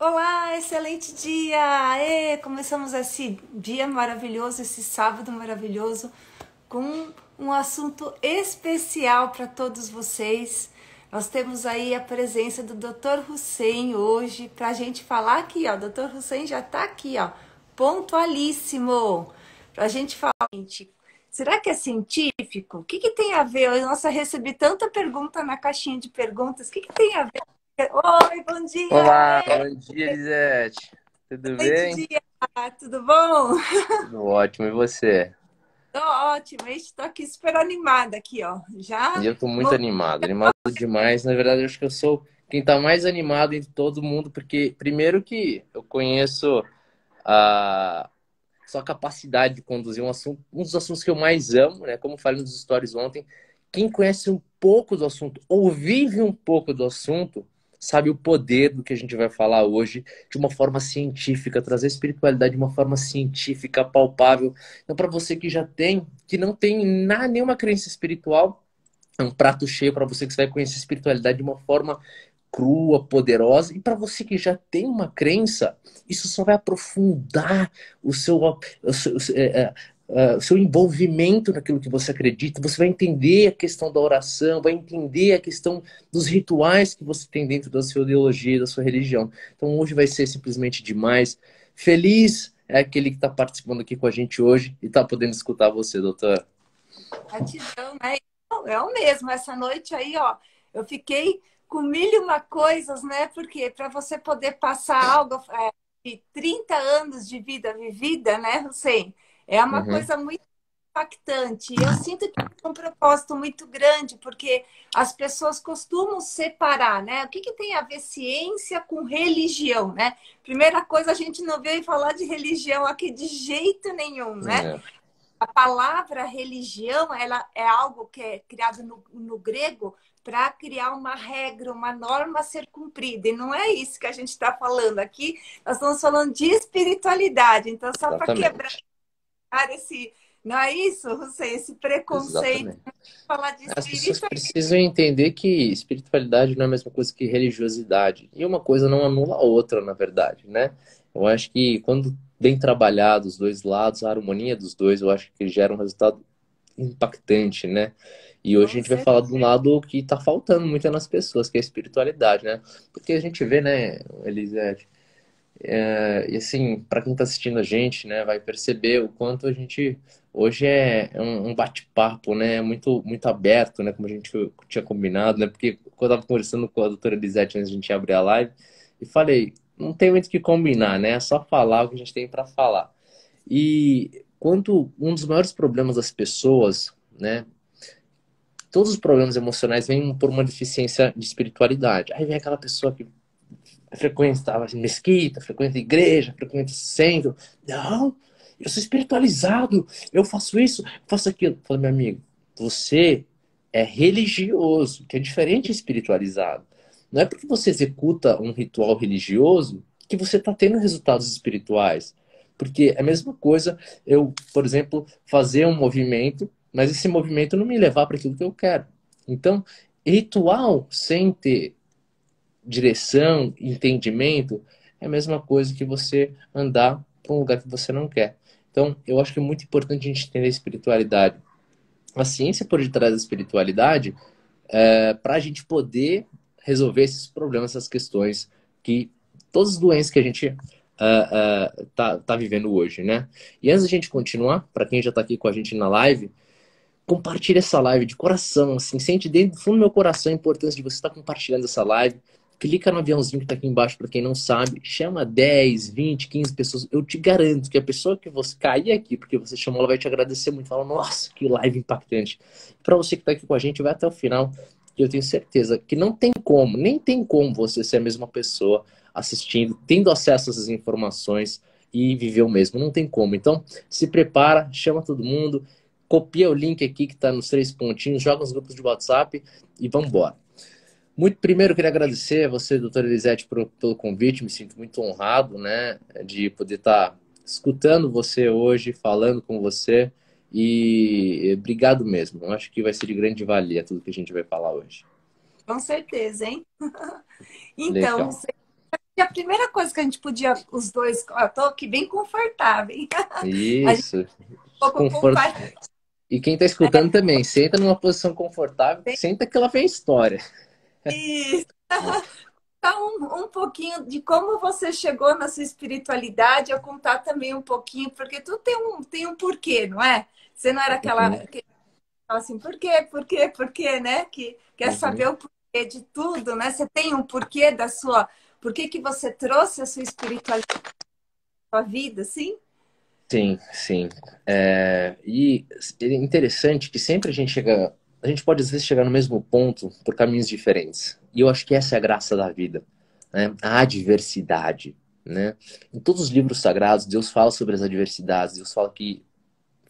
Olá, excelente dia! Começamos esse dia maravilhoso, esse sábado maravilhoso, com um assunto especial para todos vocês. Nós temos aí a presença do Dr. Hussein hoje para a gente falar aqui, ó. Dr. Hussein já está aqui, ó, pontualíssimo. Para a gente falar, gente, será que é científico? O que que tem a ver? Nossa, recebi tanta pergunta na caixinha de perguntas. O que que tem a ver? Oi, bom dia! Olá, bom dia, Elisete. Tudo Excelente bem? dia, tudo bom? Tudo ótimo, e você? Tô ótimo, estou aqui super animada aqui, ó. E Já eu tô muito animado, animado demais. Na verdade, eu acho que eu sou quem tá mais animado entre todo mundo, porque primeiro que eu conheço a sua capacidade de conduzir um assunto, um dos assuntos que eu mais amo, né? Como eu falei nos stories ontem, quem conhece um pouco do assunto ou vive um pouco do assunto, sabe o poder do que a gente vai falar hoje de uma forma científica, trazer a espiritualidade de uma forma científica, palpável. Então, para você que já tem, que não tem nenhuma crença espiritual, é um prato cheio para você que você vai conhecer a espiritualidade de uma forma crua, poderosa. E para você que já tem uma crença, isso só vai aprofundar o seu envolvimento naquilo que você acredita. Você vai entender a questão da oração, vai entender a questão dos rituais que você tem dentro da sua ideologia, da sua religião. Então hoje vai ser simplesmente demais. Feliz é aquele que está participando aqui com a gente hoje e está podendo escutar você, doutor. gratidão, né? É o mesmo, essa noite aí, ó, eu fiquei com mil e uma coisas, né? Porque para você poder passar algo de 30 anos de vida vivida, né, Hussein? É uma Uhum. coisa muito impactante. Eu sinto que é um propósito muito grande, porque as pessoas costumam separar, né? O que que tem a ver ciência com religião, né? Primeira coisa, a gente não veio falar de religião aqui de jeito nenhum, né? É, A palavra religião, ela é algo que é criado no grego para criar uma regra, uma norma a ser cumprida. E não é isso que a gente está falando aqui. Nós estamos falando de espiritualidade. Então, só para quebrar exatamente. esse... Não é isso, Hussein? Esse preconceito Exatamente. de falar de As pessoas espírito. precisam entender que espiritualidade não é a mesma coisa que religiosidade. E uma coisa não anula a outra, na verdade, né? Eu acho que quando bem trabalhado os dois lados, a harmonia dos dois, eu acho que gera um resultado impactante, né? E hoje a Com gente vai certeza. falar de um lado que está faltando muito nas pessoas, que é a espiritualidade, né? Porque a gente vê, né, Elisete, e assim, para quem está assistindo a gente, né, vai perceber o quanto a gente hoje é um bate-papo, né, muito aberto, né, como a gente tinha combinado, né, porque quando eu estava conversando com a doutora Elisete antes de a gente abrir a live, e falei, não tem muito o que combinar, né, é só falar o que a gente tem para falar. E quanto um dos maiores problemas das pessoas, né, todos os problemas emocionais vêm por uma deficiência de espiritualidade. Aí vem aquela pessoa que frequenta a mesquita, frequenta a igreja, frequenta o centro. Não, eu sou espiritualizado, eu faço isso, faço aquilo. Fala, meu amigo, você é religioso, que é diferente de espiritualizado. Não é porque você executa um ritual religioso que você está tendo resultados espirituais. Porque é a mesma coisa eu, por exemplo, fazer um movimento, mas esse movimento não me levar para aquilo que eu quero. Então, ritual sem ter direção, entendimento, é a mesma coisa que você andar para um lugar que você não quer. Então, eu acho que é muito importante a gente entender a espiritualidade. A ciência por detrás da espiritualidade para a gente poder resolver esses problemas, essas questões que todas as doenças que a gente tá vivendo hoje, né? E antes da gente continuar, para quem já está aqui com a gente na live, compartilhe essa live de coração, assim, sente dentro do fundo do meu coração a importância de você estar compartilhando essa live. Clica no aviãozinho que está aqui embaixo para quem não sabe, chama 10, 20, 15 pessoas. Eu te garanto que a pessoa que você cair aqui, porque você chamou, ela vai te agradecer muito. Fala, nossa, que live impactante. Para você que está aqui com a gente, vai até o final, que eu tenho certeza que não tem como, nem tem como você ser a mesma pessoa assistindo, tendo acesso a essas informações e viver o mesmo. Não tem como. Então, se prepara, chama todo mundo, copia o link aqui que está nos três pontinhos, joga nos grupos de WhatsApp e vamos embora. Muito primeiro, eu queria agradecer a você, doutora Elisete, pelo convite. Me sinto muito honrado, né, de poder estar escutando você hoje, falando com você. E obrigado mesmo. Eu acho que vai ser de grande valia tudo que a gente vai falar hoje. Com certeza, hein? Então, Legal. E a primeira coisa que a gente podia, os dois, eu tô aqui bem confortável, hein? A gente Isso. um pouco Conforto. compartilha. E quem está escutando também, senta numa posição confortável, senta que ela vem história. Contar um pouquinho de como você chegou na sua espiritualidade, eu contar também um pouquinho, porque tudo tem um porquê, não é? Você não era aquela Uhum, que fala assim, por quê, né? Que quer uhum. saber o porquê de tudo, né? Você tem um porquê da sua. Por que que você trouxe a sua espiritualidade para a vida, assim? Sim, sim. E é interessante que sempre a gente chega, a gente pode às vezes chegar no mesmo ponto por caminhos diferentes. E eu acho que essa é a graça da vida, né? A adversidade, né? Em todos os livros sagrados, Deus fala sobre as adversidades, Deus fala que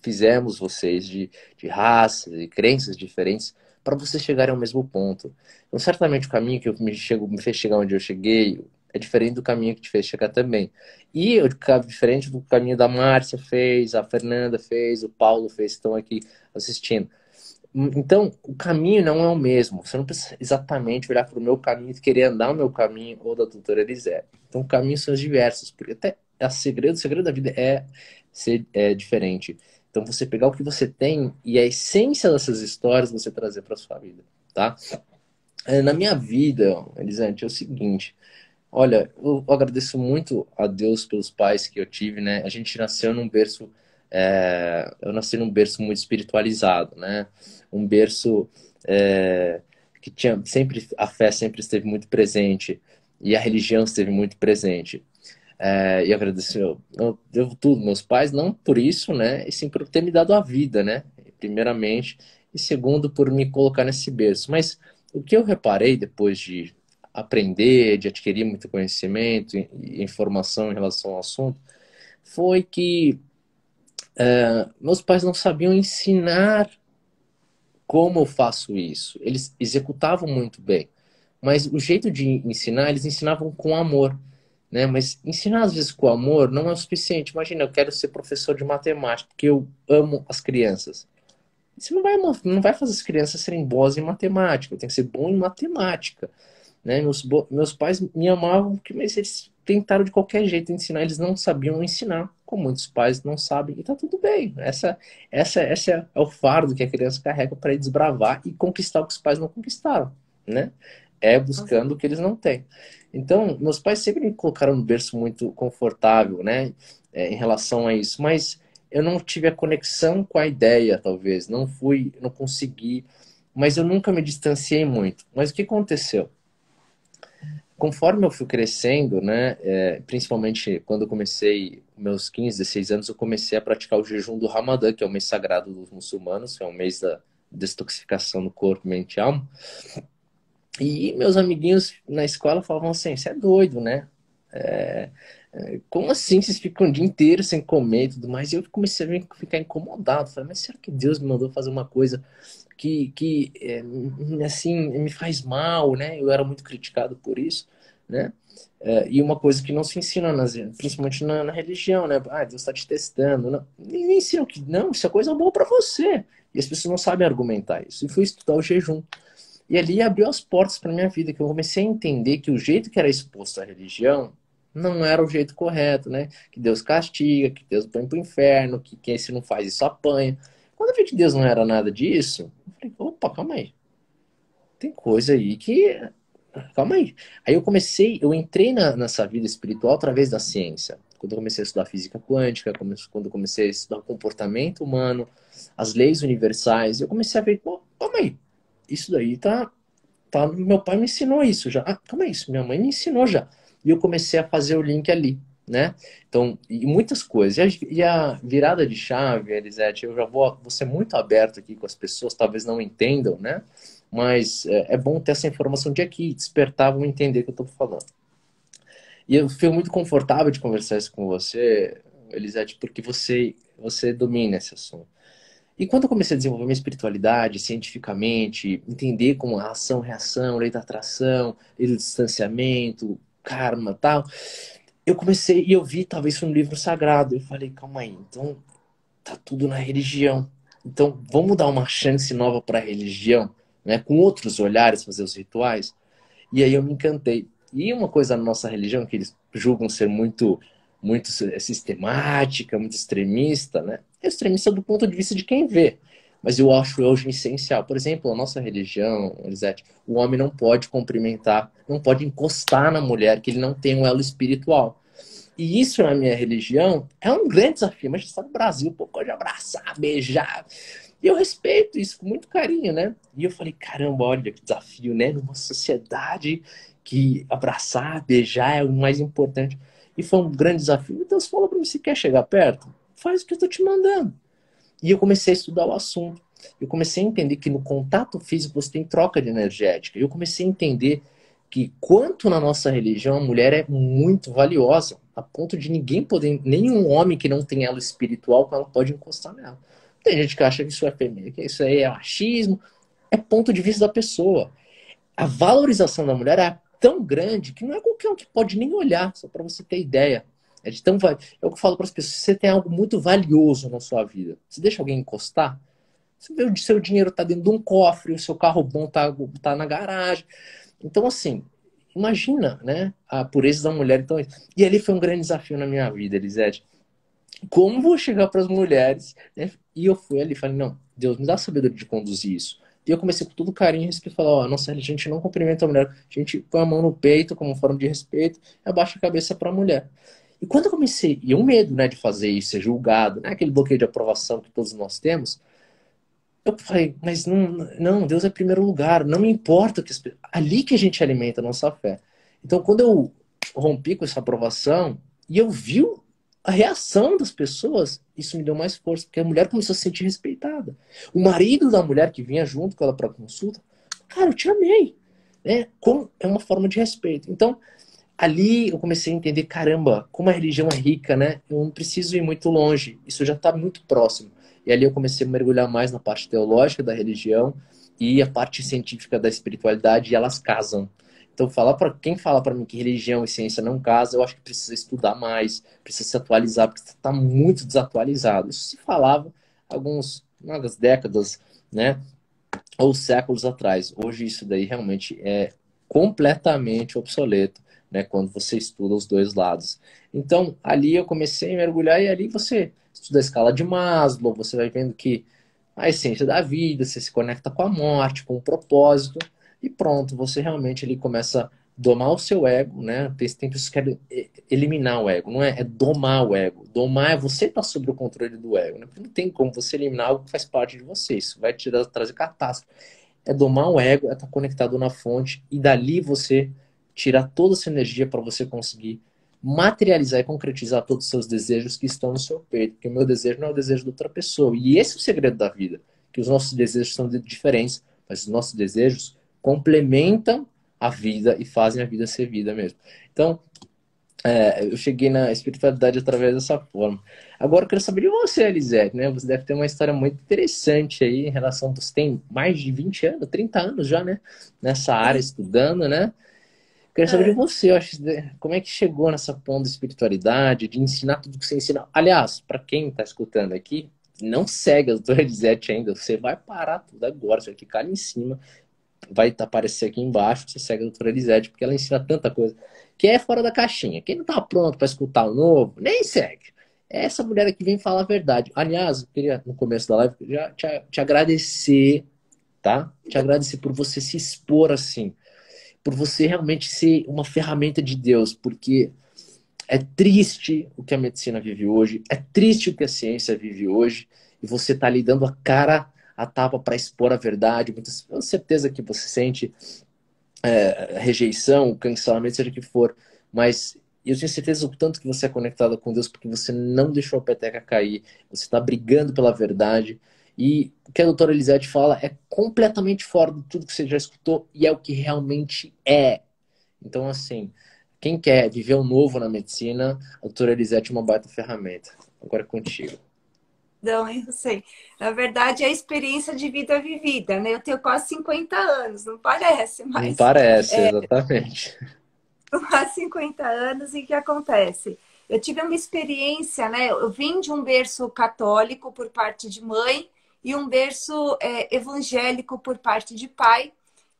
fizemos vocês de raças e crenças diferentes para vocês chegarem ao mesmo ponto. Então, certamente o caminho que me fez chegar onde eu cheguei é diferente do caminho que te fez chegar também. E eu diferente do caminho da Márcia fez, a Fernanda fez, o Paulo fez, estão aqui assistindo. Então, o caminho não é o mesmo. Você não precisa exatamente olhar para o meu caminho e querer andar o meu caminho ou da doutora Elisete. Então, caminhos são diversos, porque até o segredo da vida é ser diferente. Então, você pegar o que você tem e a essência dessas histórias você trazer para sua vida, tá? Na minha vida, Elisete, é o seguinte. Olha, eu agradeço muito a Deus pelos pais que eu tive, né? A gente nasceu num berço, eu nasci num berço muito espiritualizado, né? Um berço que tinha sempre a fé sempre esteve muito presente e a religião esteve muito presente. E eu agradeço, eu devo tudo meus pais, não por isso, né? E sim por ter me dado a vida, né? Primeiramente, e segundo por me colocar nesse berço. Mas o que eu reparei depois de aprender, de adquirir muito conhecimento e informação em relação ao assunto, foi que meus pais não sabiam ensinar como eu faço isso. Eles executavam muito bem, mas o jeito de ensinar, eles ensinavam com amor, né? Mas ensinar às vezes com amor não é o suficiente. Imagina, eu quero ser professor de matemática porque eu amo as crianças. Você não vai fazer as crianças serem boas em matemática. Eu tenho que ser bom em matemática, né? Meus pais me amavam, mas eles tentaram de qualquer jeito ensinar, eles não sabiam ensinar, como muitos pais não sabem, e tá tudo bem. Essa é o fardo que a criança carrega para desbravar e conquistar o que os pais não conquistaram, né? É buscando o que eles não têm. Então, meus pais sempre me colocaram no berço muito confortável, né? Em relação a isso, mas eu não tive a conexão com a ideia, talvez, não consegui, mas eu nunca me distanciei muito. Mas o que aconteceu? Conforme eu fui crescendo, né, principalmente quando eu comecei, meus 15, 16 anos, eu comecei a praticar o jejum do Ramadã, que é o mês sagrado dos muçulmanos, que é um mês da detoxificação do corpo, mente e alma. E meus amiguinhos na escola falavam assim, você é doido, né? Como assim vocês ficam o dia inteiro sem comer e tudo mais? E eu comecei a ficar incomodado. Falei, mas será que Deus me mandou fazer uma coisa assim, me faz mal, né? Eu era muito criticado por isso, né? E uma coisa que não se ensina, principalmente na religião, né? Ah, Deus está te testando. Não, nem ensinam que, não, isso é coisa boa para você. E as pessoas não sabem argumentar isso. E fui estudar o jejum. E ali abriu as portas para minha vida, que eu comecei a entender que o jeito que era exposto à religião não era o jeito correto, né? Que Deus castiga, que Deus põe pro inferno, que quem se não faz isso apanha. Quando eu vi que Deus não era nada disso, eu falei, opa, calma aí. Tem coisa aí que. Calma aí. Aí eu entrei nessa vida espiritual através da ciência. Quando eu comecei a estudar física quântica, quando eu comecei a estudar o comportamento humano, as leis universais, eu comecei a ver, pô, calma aí. Isso daí meu pai me ensinou isso já. Ah, calma aí, isso minha mãe me ensinou já. E eu comecei a fazer o link ali, né? Então, e muitas coisas. E a virada de chave, Elisete, eu já vou ser muito aberto aqui com as pessoas, talvez não entendam, né? Mas é bom ter essa informação de aqui, despertar, vão entender o que eu estou falando. E eu fico muito confortável de conversar isso com você, Elisete, porque você domina esse assunto. E quando eu comecei a desenvolver minha espiritualidade cientificamente, entender como a ação, reação, lei da atração, lei do distanciamento, karma, tal, eu comecei e eu vi talvez foi um livro sagrado. Eu falei, calma aí, então tá tudo na religião. Então vamos dar uma chance nova para a religião, né, com outros olhares fazer os rituais. E aí eu me encantei. E uma coisa na nossa religião que eles julgam ser muito sistemática, muito extremista, né? É extremista do ponto de vista de quem vê. Mas eu acho hoje essencial. Por exemplo, a nossa religião, Elisete, o homem não pode cumprimentar, não pode encostar na mulher, que ele não tem um elo espiritual. E isso na minha religião é um grande desafio. Mas a gente está no Brasil, pô, pode abraçar, beijar. E eu respeito isso com muito carinho, né? E eu falei, caramba, olha que desafio, né? Numa sociedade que abraçar, beijar é o mais importante. E foi um grande desafio. E Deus falou para mim, se quer chegar perto, faz o que eu estou te mandando. E eu comecei a estudar o assunto. Eu comecei a entender que no contato físico você tem troca de energética. Eu comecei a entender que quanto na nossa religião a mulher é muito valiosa, a ponto de ninguém poder, nenhum homem que não tem elo espiritual, ela pode encostar nela. Tem gente que acha que isso é feminino, que isso aí é machismo. É ponto de vista da pessoa. A valorização da mulher é tão grande que não é qualquer um que pode nem olhar, só para você ter ideia. É de tão é o que eu falo para as pessoas, se você tem algo muito valioso na sua vida, você deixa alguém encostar, você vê o seu dinheiro tá dentro de um cofre, o seu carro bom tá na garagem. Então, assim, imagina, né, a pureza da mulher. Então, e ali foi um grande desafio na minha vida, Elisete. Como vou chegar para as mulheres, né? E eu fui ali e falei, não, Deus, me dá sabedoria de conduzir isso. E eu comecei com todo carinho e respeito, falar, ó, nossa, a gente não cumprimenta a mulher, a gente põe a mão no peito como forma de respeito e abaixa a cabeça para a mulher. E quando eu comecei, e o medo, né, de fazer isso, ser julgado, né, aquele bloqueio de aprovação que todos nós temos, eu falei, mas não, Deus é primeiro lugar, não me importa que ali que a gente alimenta a nossa fé. Então, quando eu rompi com essa aprovação e eu vi a reação das pessoas, isso me deu mais força, porque a mulher começou a se sentir respeitada. O marido da mulher que vinha junto com ela para consulta, cara, eu te amei, né? Como é uma forma de respeito. Então, ali eu comecei a entender, caramba, como a religião é rica, né? Eu não preciso ir muito longe, isso já está muito próximo. E ali eu comecei a mergulhar mais na parte teológica da religião e a parte científica da espiritualidade, e elas casam. Então, falar para quem fala para mim que religião e ciência não casam, eu acho que precisa estudar mais, precisa se atualizar, porque está muito desatualizado. Isso se falava algumas décadas, né? Ou séculos atrás. Hoje isso daí realmente é completamente obsoleto, né, quando você estuda os dois lados. Então, ali eu comecei a mergulhar e ali você estuda a escala de Maslow, você vai vendo que a essência da vida, você se conecta com a morte, com o propósito e pronto, você realmente ali começa a domar o seu ego, né? Tem pessoas que querem eliminar o ego, não é? É domar o ego. Domar é você estar sob o controle do ego, né? Não tem como você eliminar algo que faz parte de você, isso vai trazer catástrofe. É domar o ego, é estar conectado na fonte e dali você tirar toda essa energia para você conseguir materializar e concretizar todos os seus desejos que estão no seu peito. Porque o meu desejo não é o desejo de outra pessoa. E esse é o segredo da vida. Que os nossos desejos são diferentes, mas os nossos desejos complementam a vida e fazem a vida ser vida mesmo. Então, eu cheguei na espiritualidade através dessa forma. Agora eu quero saber de você, Elisete, né? Você deve ter uma história muito interessante aí em relação... Você tem mais de 20 anos, 30 anos já, né? Nessa área, Sim. estudando, né? Queria saber de você, eu acho, como é que chegou nessa ponta de espiritualidade, de ensinar tudo que você ensina. Aliás, para quem está escutando aqui, não segue a doutora Elisete ainda, você vai parar tudo agora, você vai clicar ali em cima, vai aparecer aqui embaixo, você segue a doutora Elisete, porque ela ensina tanta coisa, que é fora da caixinha. Quem não está pronto para escutar o novo, nem segue. É essa mulher aqui vem falar a verdade. Aliás, eu queria, no começo da live, já te agradecer, tá? Te agradecer por você se expor assim, por você realmente ser uma ferramenta de Deus, porque é triste o que a medicina vive hoje, é triste o que a ciência vive hoje, e você está ali dando a cara a tapa para expor a verdade. Com certeza que você sente rejeição, cancelamento, seja o que for, mas eu tenho certeza o tanto que você é conectada com Deus, porque você não deixou a peteca cair, você está brigando pela verdade, e o que a doutora Elisete fala é completamente fora de tudo que você já escutou, e é o que realmente é. Então, assim, quem quer viver o novo na medicina, a doutora Elisete é uma baita ferramenta. Agora é contigo. Não, eu sei. Na verdade, é a experiência de vida vivida, né? Eu tenho quase 50 anos, não parece, Não mas parece, exatamente. quase 50 anos e o que acontece? Eu tive uma experiência, né? Eu vim de um berço católico por parte de mãe e um berço evangélico por parte de pai.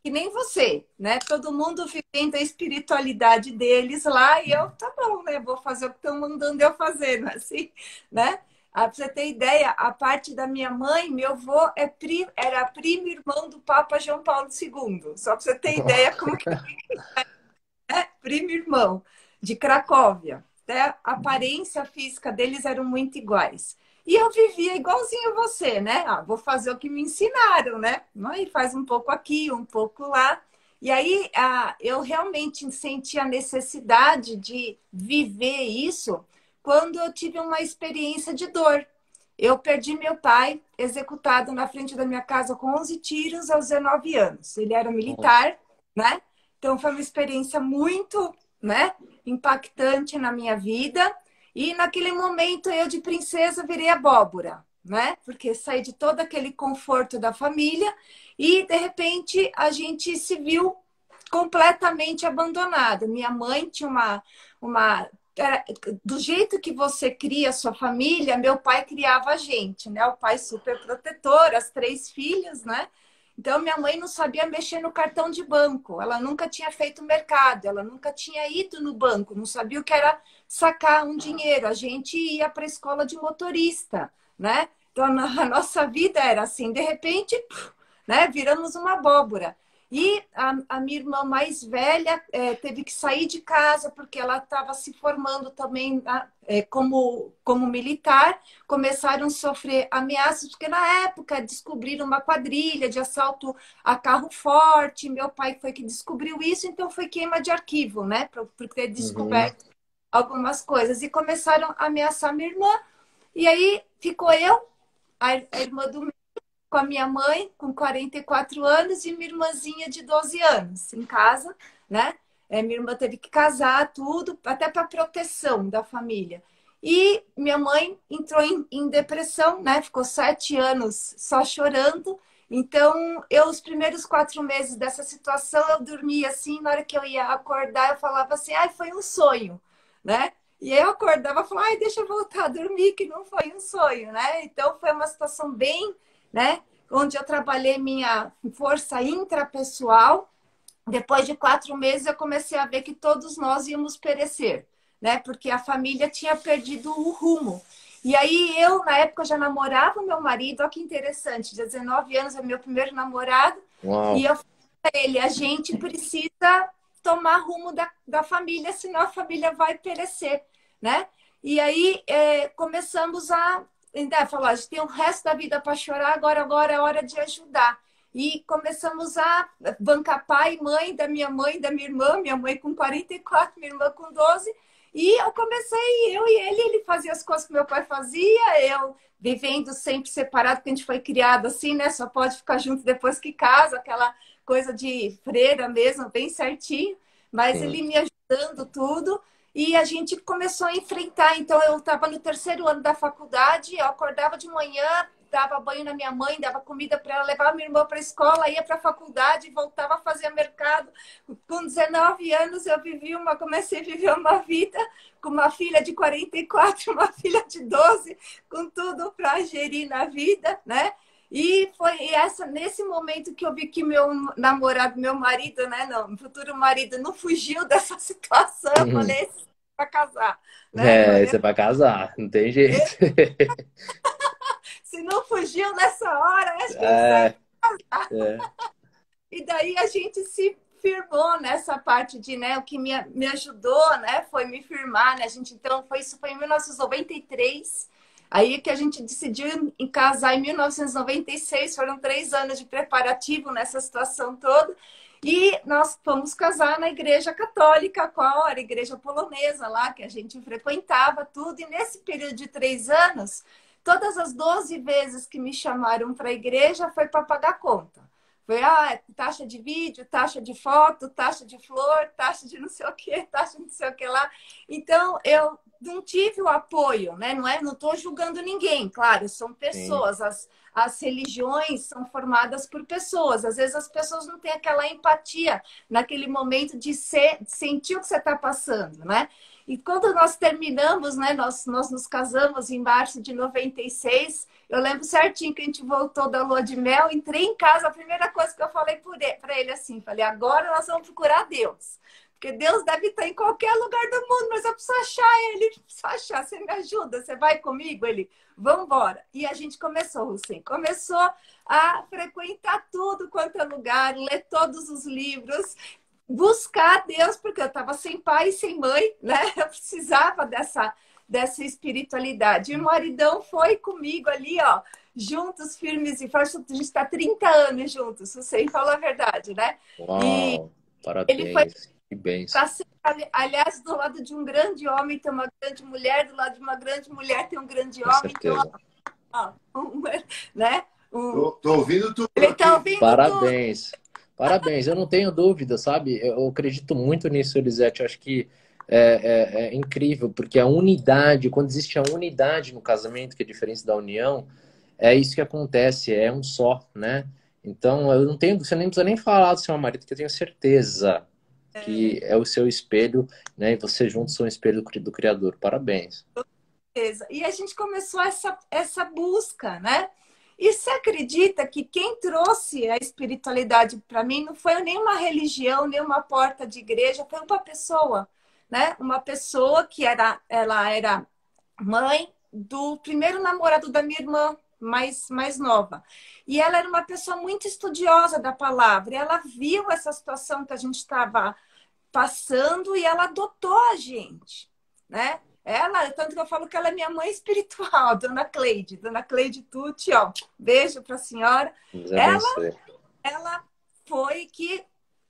que nem você, né? Todo mundo vivendo a espiritualidade deles lá e eu, tá bom, né? Vou fazer o que estão mandando eu fazer, não é assim, né? Ah, pra você ter ideia, a parte da minha mãe, meu avô era primo irmão do Papa João Paulo II. Só para você ter ideia como que é primo irmão, de Cracóvia. Até a aparência física deles eram muito iguais. E eu vivia igualzinho você, né? Ah, vou fazer o que me ensinaram, né? Aí faz um pouco aqui, um pouco lá. E aí eu realmente senti a necessidade de viver isso quando eu tive uma experiência de dor. Eu perdi meu pai executado na frente da minha casa com 11 tiros aos 19 anos. Ele era Nossa. militar, né? Então foi uma experiência muito, né, impactante na minha vida. E naquele momento eu de princesa virei abóbora, né? Porque saí de todo aquele conforto da família e de repente a gente se viu completamente abandonada. Minha mãe tinha uma do jeito que você cria a sua família, meu pai criava a gente, né? O pai super protetor, as 3 filhas, né? Então, minha mãe não sabia mexer no cartão de banco, ela nunca tinha feito mercado, ela nunca tinha ido no banco, não sabia o que era sacar um dinheiro. A gente ia para a escola de motorista, né? Então, a nossa vida era assim, de repente, né, viramos uma abóbora. E a minha irmã mais velha teve que sair de casa porque ela estava se formando também como militar. Começaram a sofrer ameaças, porque na época descobriram uma quadrilha de assalto a carro forte. Meu pai foi que descobriu isso, então foi queima de arquivo, né? Por ter Uhum. descoberto algumas coisas. E começaram a ameaçar minha irmã. E aí ficou eu, a irmã do com a minha mãe, com 44 anos, e minha irmãzinha de 12 anos em casa, né? Minha irmã teve que casar, tudo, até para proteção da família. E minha mãe entrou em depressão, né? Ficou 7 anos só chorando. Então, os primeiros 4 meses dessa situação, eu dormia assim, na hora que eu ia acordar, eu falava assim, ai, foi um sonho, né? E aí eu acordava e falava, ai, deixa eu voltar a dormir, que não foi um sonho, né? Então, foi uma situação bem, né? Onde eu trabalhei minha força intrapessoal. Depois de 4 meses, eu comecei a ver que todos nós íamos perecer, né? Porque a família tinha perdido o rumo. E aí eu, na época, já namorava o meu marido, olha que interessante, 19 anos é meu primeiro namorado, e Uau. eu falei para ele, a gente precisa tomar rumo da família, senão a família vai perecer, né? E aí começamos a falar, a gente tem o resto da vida para chorar, agora é hora de ajudar. E começamos a bancar pai e mãe, da minha mãe com 44, minha irmã com 12. E eu comecei, eu e ele fazia as coisas que meu pai fazia, eu vivendo sempre separado, porque a gente foi criado assim, né? Só pode ficar junto depois que casa, aquela coisa de freira mesmo, bem certinho. Mas Sim. ele me ajudando tudo. E a gente começou a enfrentar. Então, eu estava no terceiro ano da faculdade, eu acordava de manhã, dava banho na minha mãe, dava comida para ela, levava minha irmã para a escola, ia para a faculdade, voltava a fazer mercado. Com 19 anos, comecei a viver uma vida com uma filha de 44, uma filha de 12, com tudo para gerir na vida, né? E foi nesse momento que eu vi que meu namorado, meu marido, né, não, futuro marido, não fugiu dessa situação. Eu Uhum. falei, esse é para casar, né? É, Falei, isso é pra casar, não tem jeito. se não fugiu nessa hora, acho que esse é. É, é. E daí a gente se firmou nessa parte de, né, o que me ajudou, né, foi me firmar, né, a gente, então, isso foi em 1993, aí que a gente decidiu em casar em 1996, foram 3 anos de preparativo nessa situação toda, e nós fomos casar na igreja católica, qual era a igreja polonesa lá, que a gente frequentava tudo, e nesse período de 3 anos, todas as 12 vezes que me chamaram para a igreja foi para pagar a conta. Foi taxa de vídeo, taxa de foto, taxa de flor, taxa de não sei o que, taxa de não sei o que lá. Então, eu não tive o apoio, né? Não estou julgando ninguém, claro, são Sim, pessoas, as religiões são formadas por pessoas. Às vezes as pessoas não têm aquela empatia naquele momento de sentir o que você está passando, né? E quando nós terminamos, né, nós nos casamos em março de 96, eu lembro certinho que a gente voltou da lua de mel, entrei em casa, a primeira coisa que eu falei para ele assim, falei, agora nós vamos procurar Deus. Porque Deus deve estar em qualquer lugar do mundo, mas eu preciso achar ele, preciso achar. Você me ajuda? Você vai comigo? Ele, vamos embora. E a gente começou, assim, começou a frequentar tudo quanto é lugar, ler todos os livros, buscar Deus, porque eu estava sem pai e sem mãe, né? Eu precisava dessa espiritualidade. E o maridão foi comigo ali, ó, juntos, firmes e fortes. A gente está 30 anos juntos, você falou a verdade, né? E Uau, ele foi parabéns, que bênção. para ser, aliás, do lado de um grande homem tem uma grande mulher, do lado de uma grande mulher tem um grande Com homem. Então, certeza. ó, né? Tô ouvindo tudo Ele aqui. está ouvindo tudo. Parabéns. Parabéns. Eu não tenho dúvida, sabe? Eu acredito muito nisso, Elisete. Eu acho que é incrível, porque a unidade, quando existe a unidade no casamento, que é a diferença da união, é isso que acontece, é um só, né? Então, eu não tenho, você nem precisa nem falar do seu marido, que eu tenho certeza que é o seu espelho, né? E você juntos são o espelho do Criador. Parabéns. E a gente começou essa busca, né? E você acredita que quem trouxe a espiritualidade para mim não foi nenhuma religião, nenhuma porta de igreja, foi uma pessoa, né? Uma pessoa que ela era mãe do primeiro namorado da minha irmã mais nova. E ela era uma pessoa muito estudiosa da palavra. E ela viu essa situação que a gente estava passando e ela adotou a gente, né? Ela, tanto que eu falo que ela é minha mãe espiritual, Dona Cleide Tucci, ó, beijo para a senhora. Deus Ela, abençoe. ela foi que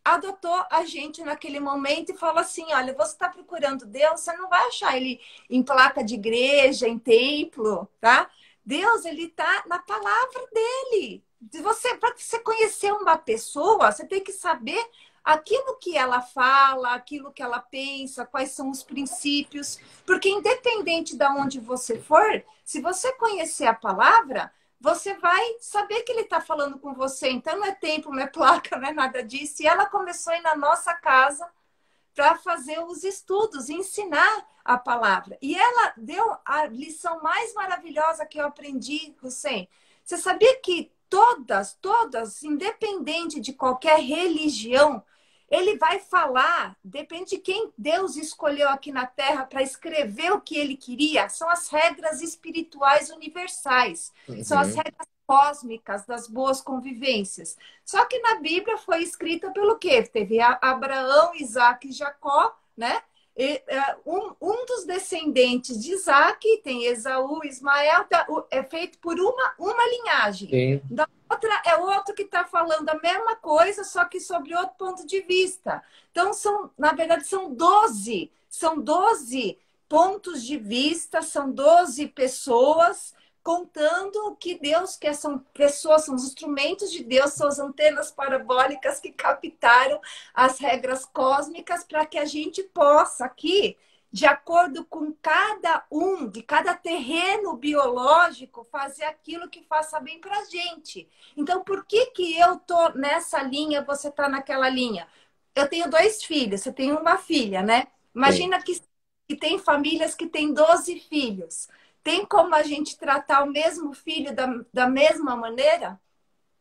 adotou a gente naquele momento e falou assim, olha, você está procurando Deus, você não vai achar ele em placa de igreja, em templo, tá? Deus, ele está na palavra dele. Para você conhecer uma pessoa, você tem que saber aquilo que ela fala, aquilo que ela pensa, quais são os princípios, porque independente de onde você for, se você conhecer a palavra, você vai saber que ele está falando com você. Então não é templo, não é placa, não é nada disso. E ela começou a ir na nossa casa para fazer os estudos, ensinar a palavra. E ela deu a lição mais maravilhosa que eu aprendi, Hussein. Você sabia que todas, independente de qualquer religião, ele vai falar, depende de quem Deus escolheu aqui na Terra para escrever o que ele queria, são as regras espirituais universais, são as Uhum. regras cósmicas das boas convivências. Só que na Bíblia foi escrita pelo quê? Teve Abraão, Isaac e Jacó, né? Um dos descendentes de Isaac tem Esaú, Ismael, é feito por uma linhagem. Sim, Da outra é outro que está falando a mesma coisa, só que sobre outro ponto de vista. Então, na verdade, são 12 pontos de vista, são 12 pessoas contando o que Deus quer. São pessoas, são os instrumentos de Deus, são as antenas parabólicas que captaram as regras cósmicas para que a gente possa aqui, de acordo com de cada terreno biológico, fazer aquilo que faça bem para a gente. Então, por que eu tô nessa linha, você tá naquela linha? Eu tenho 2 filhos, você tem uma filha, né? sim. Imagina que tem famílias que têm 12 filhos. Tem como a gente tratar o mesmo filho da mesma maneira?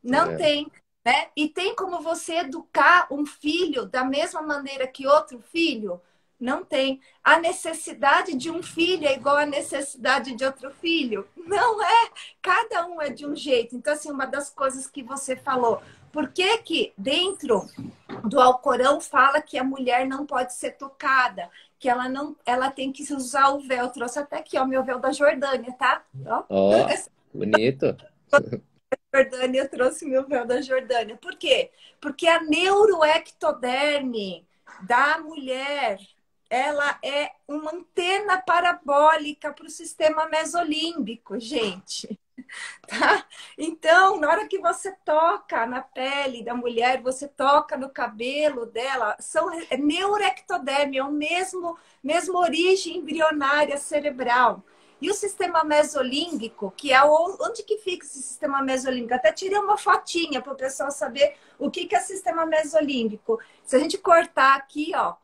Não É. tem, né? E tem como você educar um filho da mesma maneira que outro filho? Não tem. A necessidade de um filho é igual à necessidade de outro filho? Não é. Cada um é de um jeito. Então, assim, uma das coisas que você falou, por que dentro do Alcorão fala que a mulher não pode ser tocada? Que ela tem que usar o véu. Eu trouxe até aqui, ó, meu véu da Jordânia, tá? Ó. Ó, bonito. Jordânia, eu trouxe meu véu da Jordânia. Por quê? Porque a neuroectoderme da mulher, ela é uma antena parabólica para o sistema mesolímbico, gente. Tá? Então, na hora que você toca na pele da mulher, você toca no cabelo dela, é neuroectoderme, é o mesmo origem embrionária cerebral. E o sistema mesolímbico, que é onde que fica esse sistema mesolímbico? Até tirei uma fotinha para o pessoal saber o que é sistema mesolímbico. Se a gente cortar aqui, ó,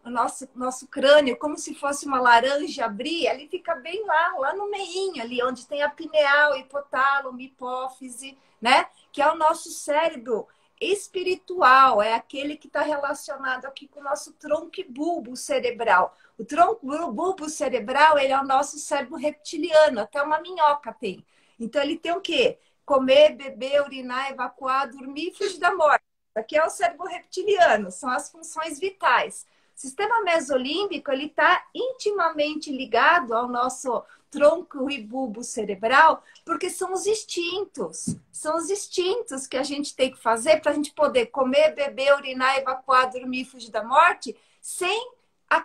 o nosso crânio, como se fosse uma laranja abrir, ele fica bem lá no meinho, ali onde tem a pineal, hipotálamo, hipófise, né? Que é o nosso cérebro espiritual, é aquele que está relacionado aqui com o nosso tronco e bulbo cerebral. O tronco bulbo cerebral, ele é o nosso cérebro reptiliano, até uma minhoca tem. Então, ele tem o quê? Comer, beber, urinar, evacuar, dormir e fugir da morte. Aqui é o cérebro reptiliano, são as funções vitais. O sistema mesolímbico, ele está intimamente ligado ao nosso tronco e bulbo cerebral, porque são os instintos. São os instintos que a gente tem que fazer para a gente poder comer, beber, urinar, evacuar, dormir, fugir da morte, sem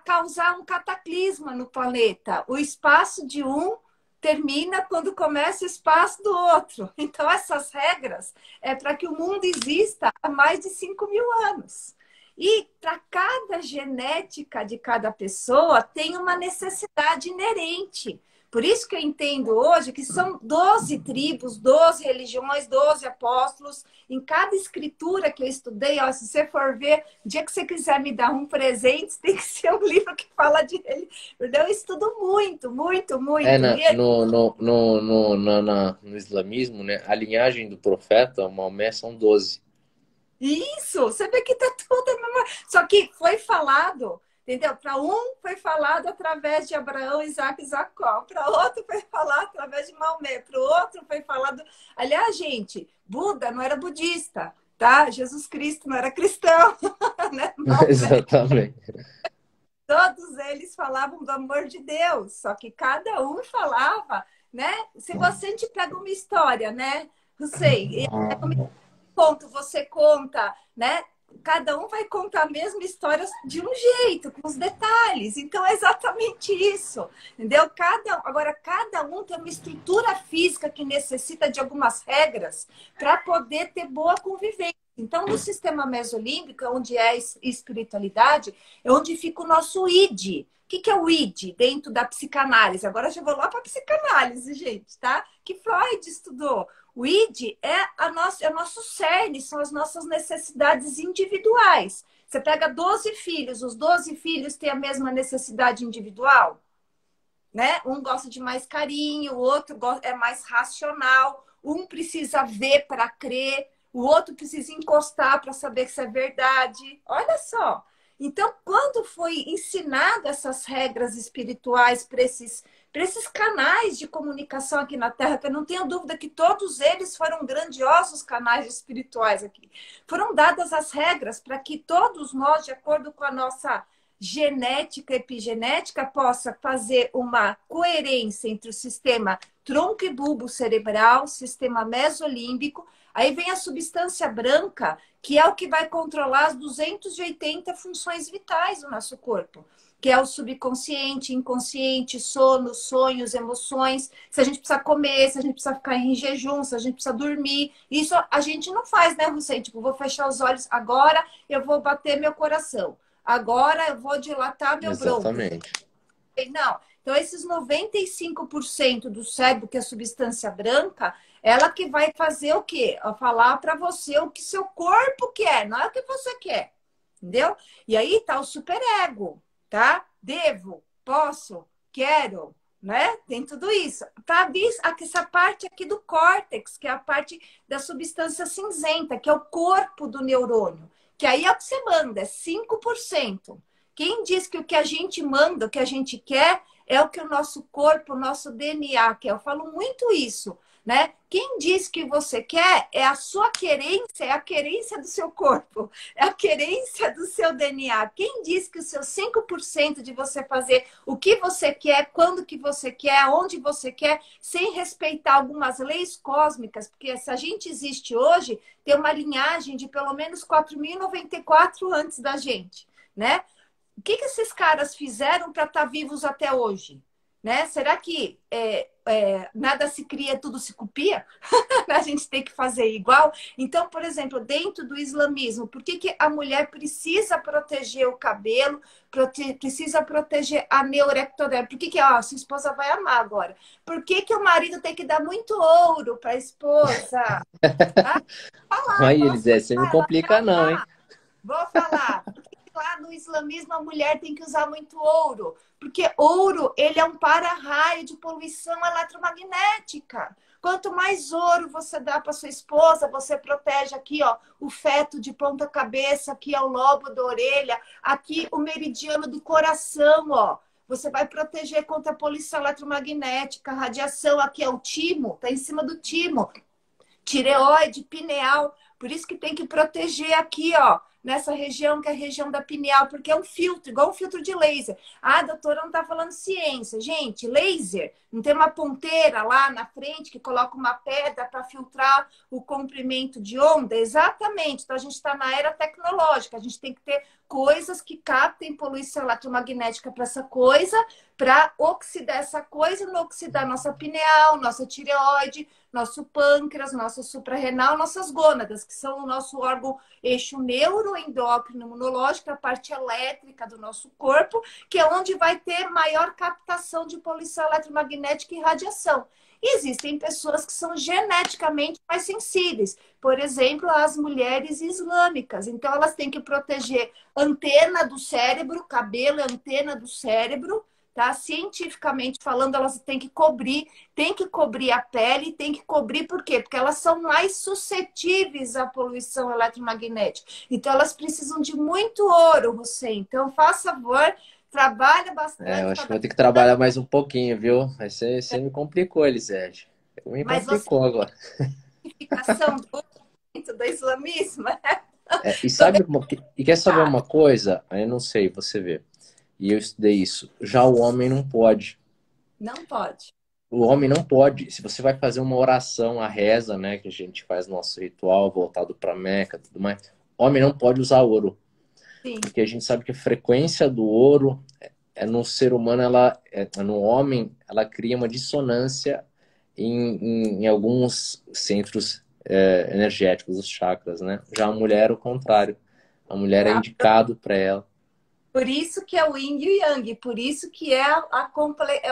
causar um cataclisma no planeta. O espaço de um termina quando começa o espaço do outro. Então, essas regras é para que o mundo exista há mais de 5.000 anos. E para cada genética de cada pessoa tem uma necessidade inerente. Por isso que eu entendo hoje que são 12 tribos, 12 religiões, 12 apóstolos. Em cada escritura que eu estudei, ó, se você for ver, o dia que você quiser me dar um presente, tem que ser um livro que fala de ele. Eu estudo muito, muito, muito. No islamismo, né, a linhagem do profeta Maomé são 12. Isso, você vê que tá tudo a mesma. Só que foi falado, entendeu? Para um foi falado através de Abraão, Isaac e Jacó. Para outro foi falado através de Maomé. Para o outro foi falado. Aliás, gente, Buda não era budista, tá? Jesus Cristo não era cristão, né? Exatamente. Todos eles falavam do amor de Deus, só que cada um falava, né? Se você te pega uma história, né? Não sei, conto, você conta, né? Cada um vai contar a mesma história de um jeito, com os detalhes. Então, é exatamente isso, entendeu? Agora, cada um tem uma estrutura física que necessita de algumas regras para poder ter boa convivência. Então, no sistema mesolímbico, onde é espiritualidade, é onde fica o nosso id. O que é o id dentro da psicanálise? Agora já vou lá para a psicanálise, gente, tá? Que Freud estudou. O id é o nosso cerne, são as nossas necessidades individuais. Você pega 12 filhos, os 12 filhos têm a mesma necessidade individual? Né? Um gosta de mais carinho, o outro é mais racional, um precisa ver para crer, o outro precisa encostar para saber que isso é verdade. Olha só. Então, quando foi ensinado essas regras espirituais para esses canais de comunicação aqui na Terra, que eu não tenho dúvida que todos eles foram grandiosos canais espirituais aqui, foram dadas as regras para que todos nós, de acordo com a nossa genética, epigenética, possa fazer uma coerência entre o sistema tronco e bulbo cerebral, sistema mesolímbico. Aí vem a substância branca, que é o que vai controlar as 280 funções vitais do nosso corpo, que é o subconsciente, inconsciente, sono, sonhos, emoções, se a gente precisa comer, se a gente precisa ficar em jejum, se a gente precisa dormir. Isso a gente não faz, né, Hussein? Tipo, vou fechar os olhos, agora eu vou bater meu coração. Agora eu vou dilatar meu bronco. Exatamente. Não. Então, esses 95% do cérebro, que é a substância branca, ela que vai fazer o quê? Falar para você o que seu corpo quer, não é o que você quer. Entendeu? E aí tá o superego, tá? Devo, posso, quero, né? Tem tudo isso. Tá? Essa parte aqui do córtex, que é a parte da substância cinzenta, que é o corpo do neurônio. Que aí é o que você manda, é 5%. Quem diz que o que a gente manda, o que a gente quer, é o que o nosso corpo, o nosso DNA quer. Eu falo muito isso, né? Quem diz que você quer é a sua querência, é a querência do seu corpo, é a querência do seu DNA. Quem diz que o seu 5% de você fazer o que você quer, quando que você quer, onde você quer, sem respeitar algumas leis cósmicas, porque se a gente existe hoje, tem uma linhagem de pelo menos 4.094 antes da gente, né? O que esses caras fizeram para estar vivos até hoje? Né? Será que nada se cria, tudo se copia? A gente tem que fazer igual? Então, por exemplo, dentro do islamismo, por que a mulher precisa proteger o cabelo, precisa proteger a neurectoderma? Por que a sua esposa vai amar agora? Por que o marido tem que dar muito ouro para a esposa? Aí, Elisé, você não complica não, hein? Vou falar. lá no islamismo a mulher tem que usar muito ouro, porque ouro, ele é um para-raio de poluição eletromagnética. Quanto mais ouro você dá para sua esposa, você protege aqui, ó, o feto de ponta cabeça, aqui é o lobo da orelha, aqui o meridiano do coração, ó. Você vai proteger contra a poluição eletromagnética, radiação, aqui é o timo, tá em cima do timo, tireoide, pineal. Por isso que tem que proteger aqui, ó, nessa região que é a região da pineal, porque é um filtro, igual um filtro de laser. Ah, doutora, não tá falando ciência. Gente, laser, não tem uma ponteira lá na frente que coloca uma pedra para filtrar o comprimento de onda? Exatamente. Então, a gente está na era tecnológica. A gente tem que ter coisas que captem poluição eletromagnética para essa coisa, para oxidar essa coisa e não oxidar nossa pineal, nossa tireoide, nosso pâncreas, nossa suprarrenal, nossas gônadas, que são o nosso órgão eixo neuroendócrino imunológico, a parte elétrica do nosso corpo, que é onde vai ter maior captação de poluição eletromagnética e radiação. E existem pessoas que são geneticamente mais sensíveis, por exemplo, as mulheres islâmicas. Então, elas têm que proteger antena do cérebro, cabelo é antena do cérebro, tá? Cientificamente falando, elas têm que cobrir a pele, tem que cobrir por quê? Porque elas são mais suscetíveis à poluição eletromagnética. Então, elas precisam de muito ouro, você. Então, faça favor, trabalha bastante. Eu acho que vou ter que trabalhar mais um pouquinho, viu? Mas você me complicou, Elisete. Me Mas você complicou agora. identificação do islamismo, E sabe, e quer saber uma coisa? Aí eu não sei, você vê. E eu estudei isso. Já o homem não pode. não pode. O homem não pode. Se você vai fazer uma oração, a reza, né, que a gente faz nosso ritual voltado para Meca, tudo mais, homem não pode usar ouro. Sim. Porque a gente sabe que a frequência do ouro no ser humano, no homem, ela cria uma dissonância em alguns centros energéticos, os chakras, né? Já a mulher, o contrário. A mulher é indicado para ela. Por isso que é o yin e o yang, por isso que é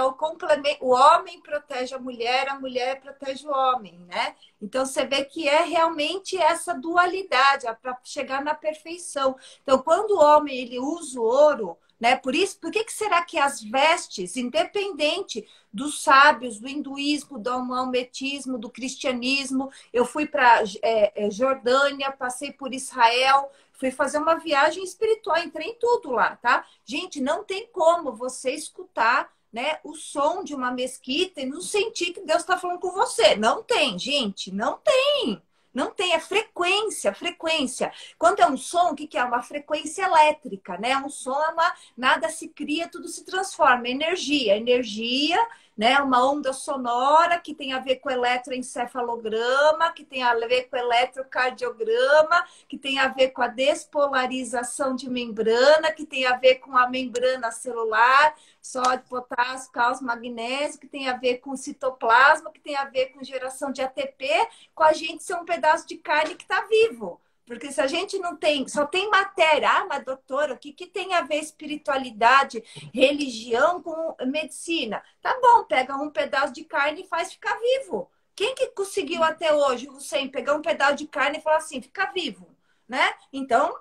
o complemento. O homem protege a mulher protege o homem, né? Então você vê que é realmente essa dualidade para chegar na perfeição. Então, quando o homem ele usa o ouro, né? Por que será que as vestes, independente dos sábios, do hinduísmo, do maometismo, do cristianismo, eu fui para Jordânia, passei por Israel, fui fazer uma viagem espiritual, entrei em tudo lá, tá? Gente, não tem como você escutar, né, o som de uma mesquita e não sentir que Deus está falando com você. Não tem, gente, não tem. Não tem, é frequência, frequência. Quando é um som, o que é? Uma frequência elétrica, né? Um som nada se cria, tudo se transforma. Energia, energia, né? Uma onda sonora que tem a ver com eletroencefalograma, que tem a ver com eletrocardiograma, que tem a ver com a despolarização de membrana, que tem a ver com a membrana celular, sódio, potássio, cálcio, magnésio, que tem a ver com citoplasma, que tem a ver com geração de ATP, com a gente ser um pedaço de carne que está vivo. Porque se a gente não tem, só tem matéria, mas doutora, o que tem a ver espiritualidade, religião com medicina? Tá bom, pega um pedaço de carne e faz ficar vivo. Quem que conseguiu até hoje, Hussein, pegar um pedaço de carne e falar assim, fica vivo? Né? Então,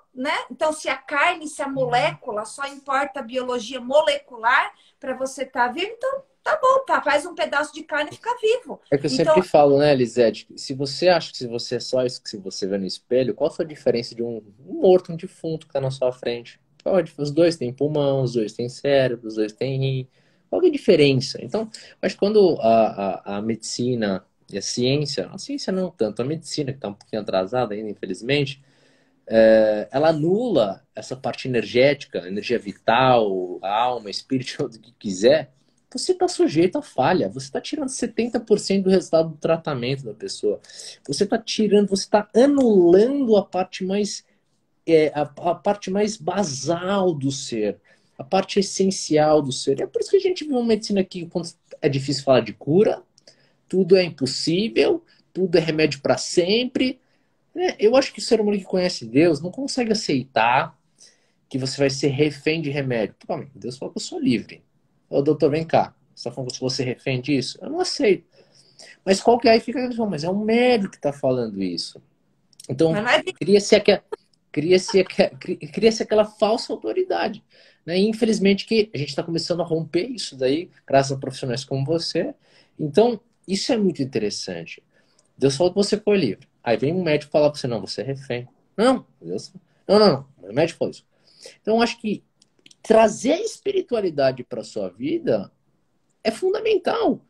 se a carne, se a molécula, só importa a biologia molecular para você estar vivo, então tá bom, tá, faz um pedaço de carne e fica vivo. É que eu Então, sempre falo, né, Elisete? Se você acha que se você é só isso que você vê no espelho, qual a sua diferença de um morto, um defunto que tá na sua frente? Os dois têm pulmão, os dois têm cérebro, os dois têm rim. Qual que é a diferença? Então, acho que quando a medicina e a ciência não tanto, a medicina, que está um pouquinho atrasada ainda, infelizmente, ela anula essa parte energética, energia vital, a alma, espírito, o que quiser. Você está sujeito à falha. Você está tirando 70% do resultado do tratamento da pessoa. Você está anulando a parte a parte mais basal do ser, a parte essencial do ser. É por isso que a gente viu uma medicina que, quando é difícil falar de cura, tudo é impossível, tudo é remédio para sempre. Eu acho que o ser humano que conhece Deus não consegue aceitar que você vai ser refém de remédio. Pô, Deus falou que eu sou livre. Ô, doutor, vem cá. Você está falando que você é refém disso? Eu não aceito. Mas aí fica a questão, mas é um médico que está falando isso. Então, cria-se cria-se aquela falsa autoridade. Né? E, infelizmente, que a gente está começando a romper isso daí, graças a profissionais como você. Então, isso é muito interessante. Deus falou que você foi livre. Aí vem um médico falar para você, não, você é refém. Não, Deus, não. O médico falou isso. Então, eu acho que trazer a espiritualidade para sua vida é fundamental.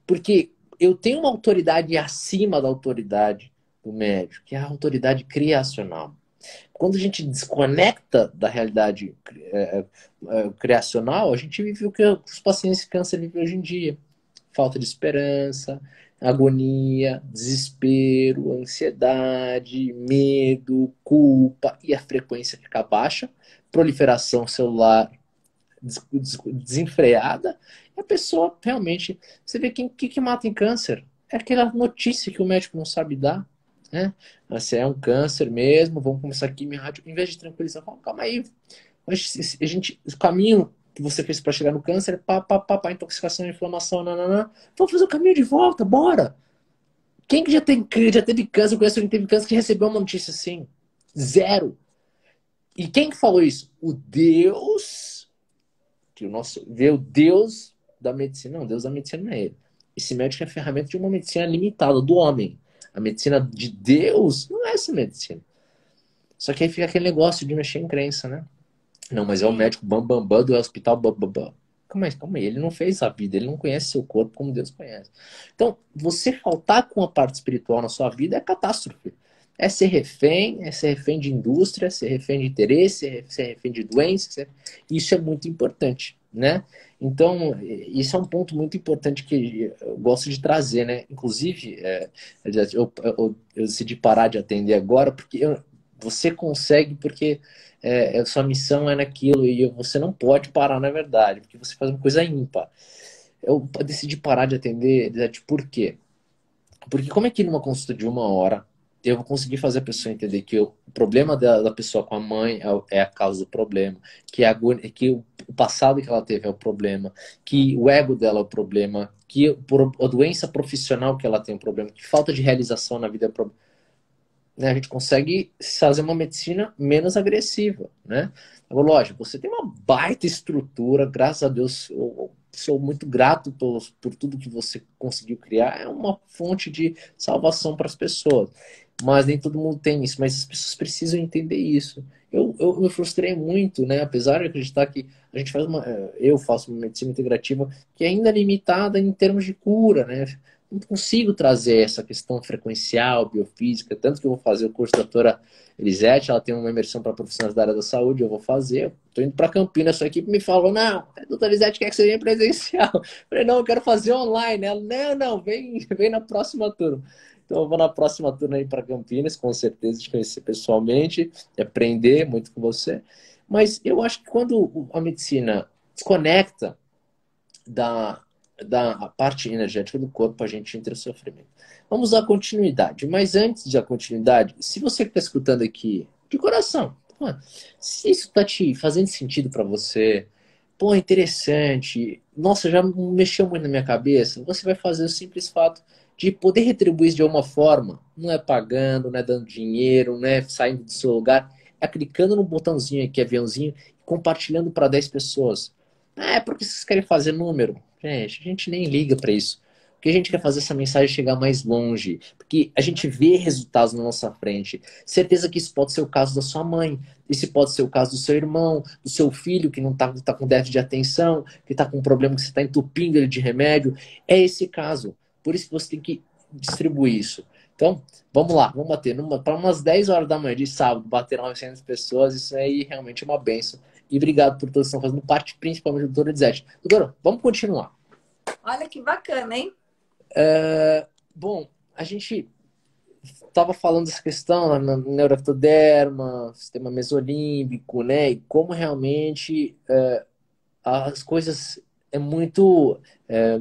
Porque eu tenho uma autoridade acima da autoridade do médico, que é a autoridade criacional. Quando a gente desconecta da realidade criacional, a gente vive o que os pacientes de câncer vivem hoje em dia. Falta de esperança, agonia, desespero, ansiedade, medo, culpa, e a frequência fica baixa, proliferação celular desenfreada, e a pessoa realmente... Você vê que mata em câncer? É aquela notícia que o médico não sabe dar. Né? Se é um câncer mesmo, vamos começar aqui minha rádio, em vez de tranquilizar, calma aí, o caminho que você fez para chegar no câncer, intoxicação, inflamação, nananã, vamos fazer o caminho de volta, bora. Quem que já teve câncer, conhece alguém que teve câncer que recebeu uma notícia assim? Zero. E quem que falou isso? O Deus, que vê o Deus da medicina. Não, Deus da medicina não é ele. Esse médico é ferramenta de uma medicina limitada, do homem. A medicina de Deus não é essa medicina. Só que aí fica aquele negócio de mexer em crença, né? Não, mas é o médico bam do hospital bam. Calma aí, ele não fez a vida, ele não conhece seu corpo como Deus conhece. Então, você faltar com a parte espiritual na sua vida é catástrofe. É ser refém de indústria, ser refém de interesse, ser refém de doença. Isso é muito importante, né? Então, isso é um ponto muito importante que eu gosto de trazer, né? Inclusive, eu decidi parar de atender agora porque você consegue, porque a sua missão é naquilo e você não pode parar, na verdade, porque você faz uma coisa ímpar. Eu decidi parar de atender, Elisete, por quê? Porque como é que numa consulta de 1 hora eu vou conseguir fazer a pessoa entender que o problema da pessoa com a mãe é a causa do problema, que o passado que ela teve é o problema, que o ego dela é o problema, que a doença profissional que ela tem é o problema, que falta de realização na vida é o problema. Né? A gente consegue fazer uma medicina menos agressiva, né? Agora, lógico, você tem uma baita estrutura, graças a Deus, eu sou muito grato por tudo que você conseguiu criar, é uma fonte de salvação para as pessoas. Mas nem todo mundo tem isso, mas as pessoas precisam entender isso. Eu me frustrei muito, né? Apesar de acreditar que a gente eu faço uma medicina integrativa que é ainda limitada em termos de cura, né? Não consigo trazer essa questão frequencial, biofísica, tanto que eu vou fazer o curso da doutora Elisete, ela tem uma imersão para profissionais da área da saúde, eu vou fazer. Estou indo para Campinas, sua equipe me falou, não, a doutora Elisete quer que você venha presencial. Eu falei, não, eu quero fazer online. Ela, não, vem na próxima turma. Então eu vou na próxima turma aí para Campinas, com certeza, te conhecer pessoalmente, aprender muito com você. Mas eu acho que quando a medicina desconecta da parte energética do corpo, a gente entra em sofrimento. Vamos à continuidade. Mas antes da continuidade, se você que está escutando aqui, de coração, se isso está te fazendo sentido para você, pô, interessante, nossa, já mexeu muito na minha cabeça, você vai fazer o simples fato de poder retribuir isso de alguma forma. Não é pagando, não é dando dinheiro, não é saindo do seu lugar, é clicando no botãozinho aqui, aviãozinho, e compartilhando para 10 pessoas. É porque vocês querem fazer número. Gente, a gente nem liga para isso. Porque a gente quer fazer essa mensagem chegar mais longe. Porque a gente vê resultados na nossa frente. Certeza que isso pode ser o caso da sua mãe. Isso pode ser o caso do seu irmão, do seu filho que não tá com déficit de atenção, que está com um problema que você está entupindo ele de remédio. É esse caso. Por isso que você tem que distribuir isso. Então, vamos lá, vamos bater. Para umas 10 horas da manhã de sábado, bater 900 pessoas, isso aí realmente é uma benção. E obrigado por todos que estão fazendo parte, principalmente do doutora Elisete. Doutora, vamos continuar. Olha que bacana, hein? Bom, a gente estava falando dessa questão na neuroectoderma, sistema mesolímbico, né? E como realmente as coisas muito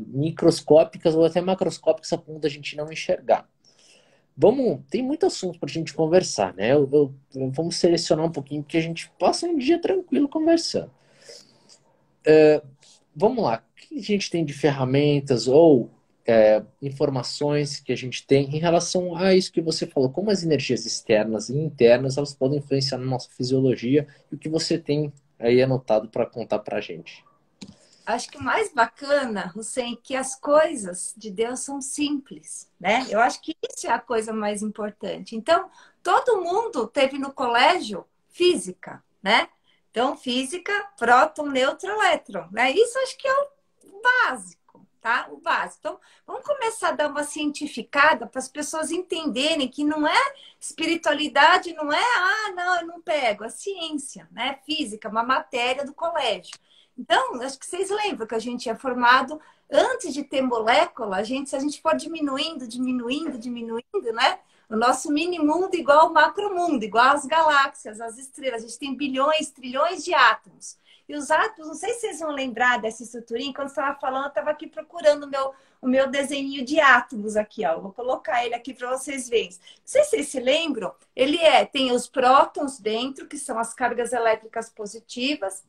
microscópicas ou até macroscópicas a ponto da gente não enxergar. Tem muito assunto para a gente conversar, né? Vamos selecionar um pouquinho, porque a gente passa um dia tranquilo conversando. Vamos lá. O que a gente tem de ferramentas ou informações que a gente tem em relação a isso que você falou, como as energias externas e internas elas podem influenciar na nossa fisiologia e o que você tem aí anotado para contar para a gente. Acho que o mais bacana, Hussein, é que as coisas de Deus são simples, né? Eu acho que isso é a coisa mais importante. Então, todo mundo teve no colégio física, né? Então, física, próton, nêutron, elétron, né? Isso acho que é o básico, tá? O básico. Então, vamos começar a dar uma cientificada para as pessoas entenderem que não é espiritualidade, não é, não, eu não pego, é ciência, né? Física, uma matéria do colégio. Então, acho que vocês lembram que a gente é formado antes de ter molécula, se a gente for diminuindo, né? O nosso mini mundo igual ao macro mundo, igual às galáxias, às estrelas. A gente tem bilhões, trilhões de átomos. E os átomos, não sei se vocês vão lembrar dessa estruturinha, quando você estava falando, eu estava aqui procurando o meu desenho de átomos aqui, ó. Vou colocar ele aqui para vocês verem. Não sei se vocês se lembram, tem os prótons dentro, que são as cargas elétricas positivas,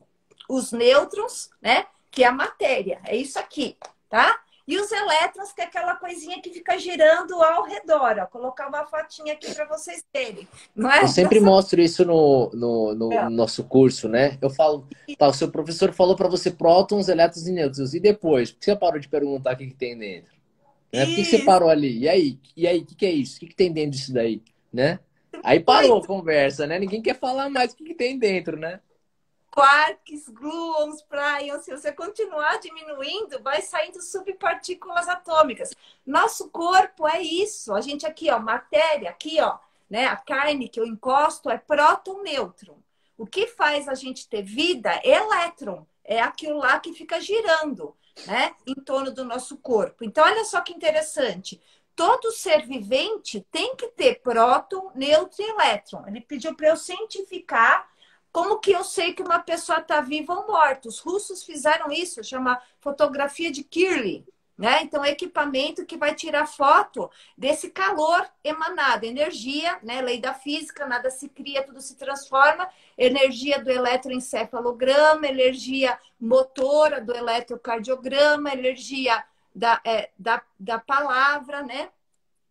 os nêutrons, né? Que é a matéria, é isso aqui, tá? E os elétrons, que é aquela coisinha que fica girando ao redor, ó. Vou colocar uma fotinha aqui para vocês terem, não é? Eu sempre mostro isso no nosso curso, né? Eu falo, tá, o seu professor falou para você prótons, elétrons e nêutrons, e depois? Por que você parou de perguntar o que tem dentro? Né? Por que você parou ali? E aí? O que é isso? O que tem dentro disso daí? Né? Aí parou a conversa, né? Ninguém quer falar mais o que tem dentro, né? Quarks, gluons, prions, se você continuar diminuindo, vai saindo subpartículas atômicas. Nosso corpo é isso. A gente aqui, ó, matéria, aqui, ó, né? A carne que eu encosto é próton, nêutron. O que faz a gente ter vida é elétron. É aquilo lá que fica girando, né? Em torno do nosso corpo. Então, olha só que interessante. Todo ser vivente tem que ter próton, nêutron e elétron. Ele pediu para eu cientificar. Como que eu sei que uma pessoa está viva ou morta? Os russos fizeram isso, chama fotografia de Kirlian, né? Então, é equipamento que vai tirar foto desse calor emanado, energia, né? Lei da física, nada se cria, tudo se transforma, energia do eletroencefalograma, energia motora do eletrocardiograma, energia da palavra, né?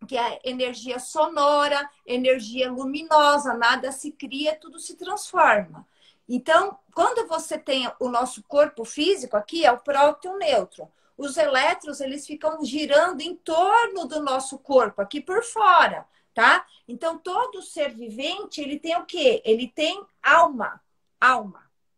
Que é energia sonora, energia luminosa, nada se cria, tudo se transforma. Então, quando você tem o nosso corpo físico, aqui é o próton e o nêutron. Os elétrons, eles ficam girando em torno do nosso corpo, aqui por fora, tá? Então, todo ser vivente, ele tem o quê? Ele tem alma,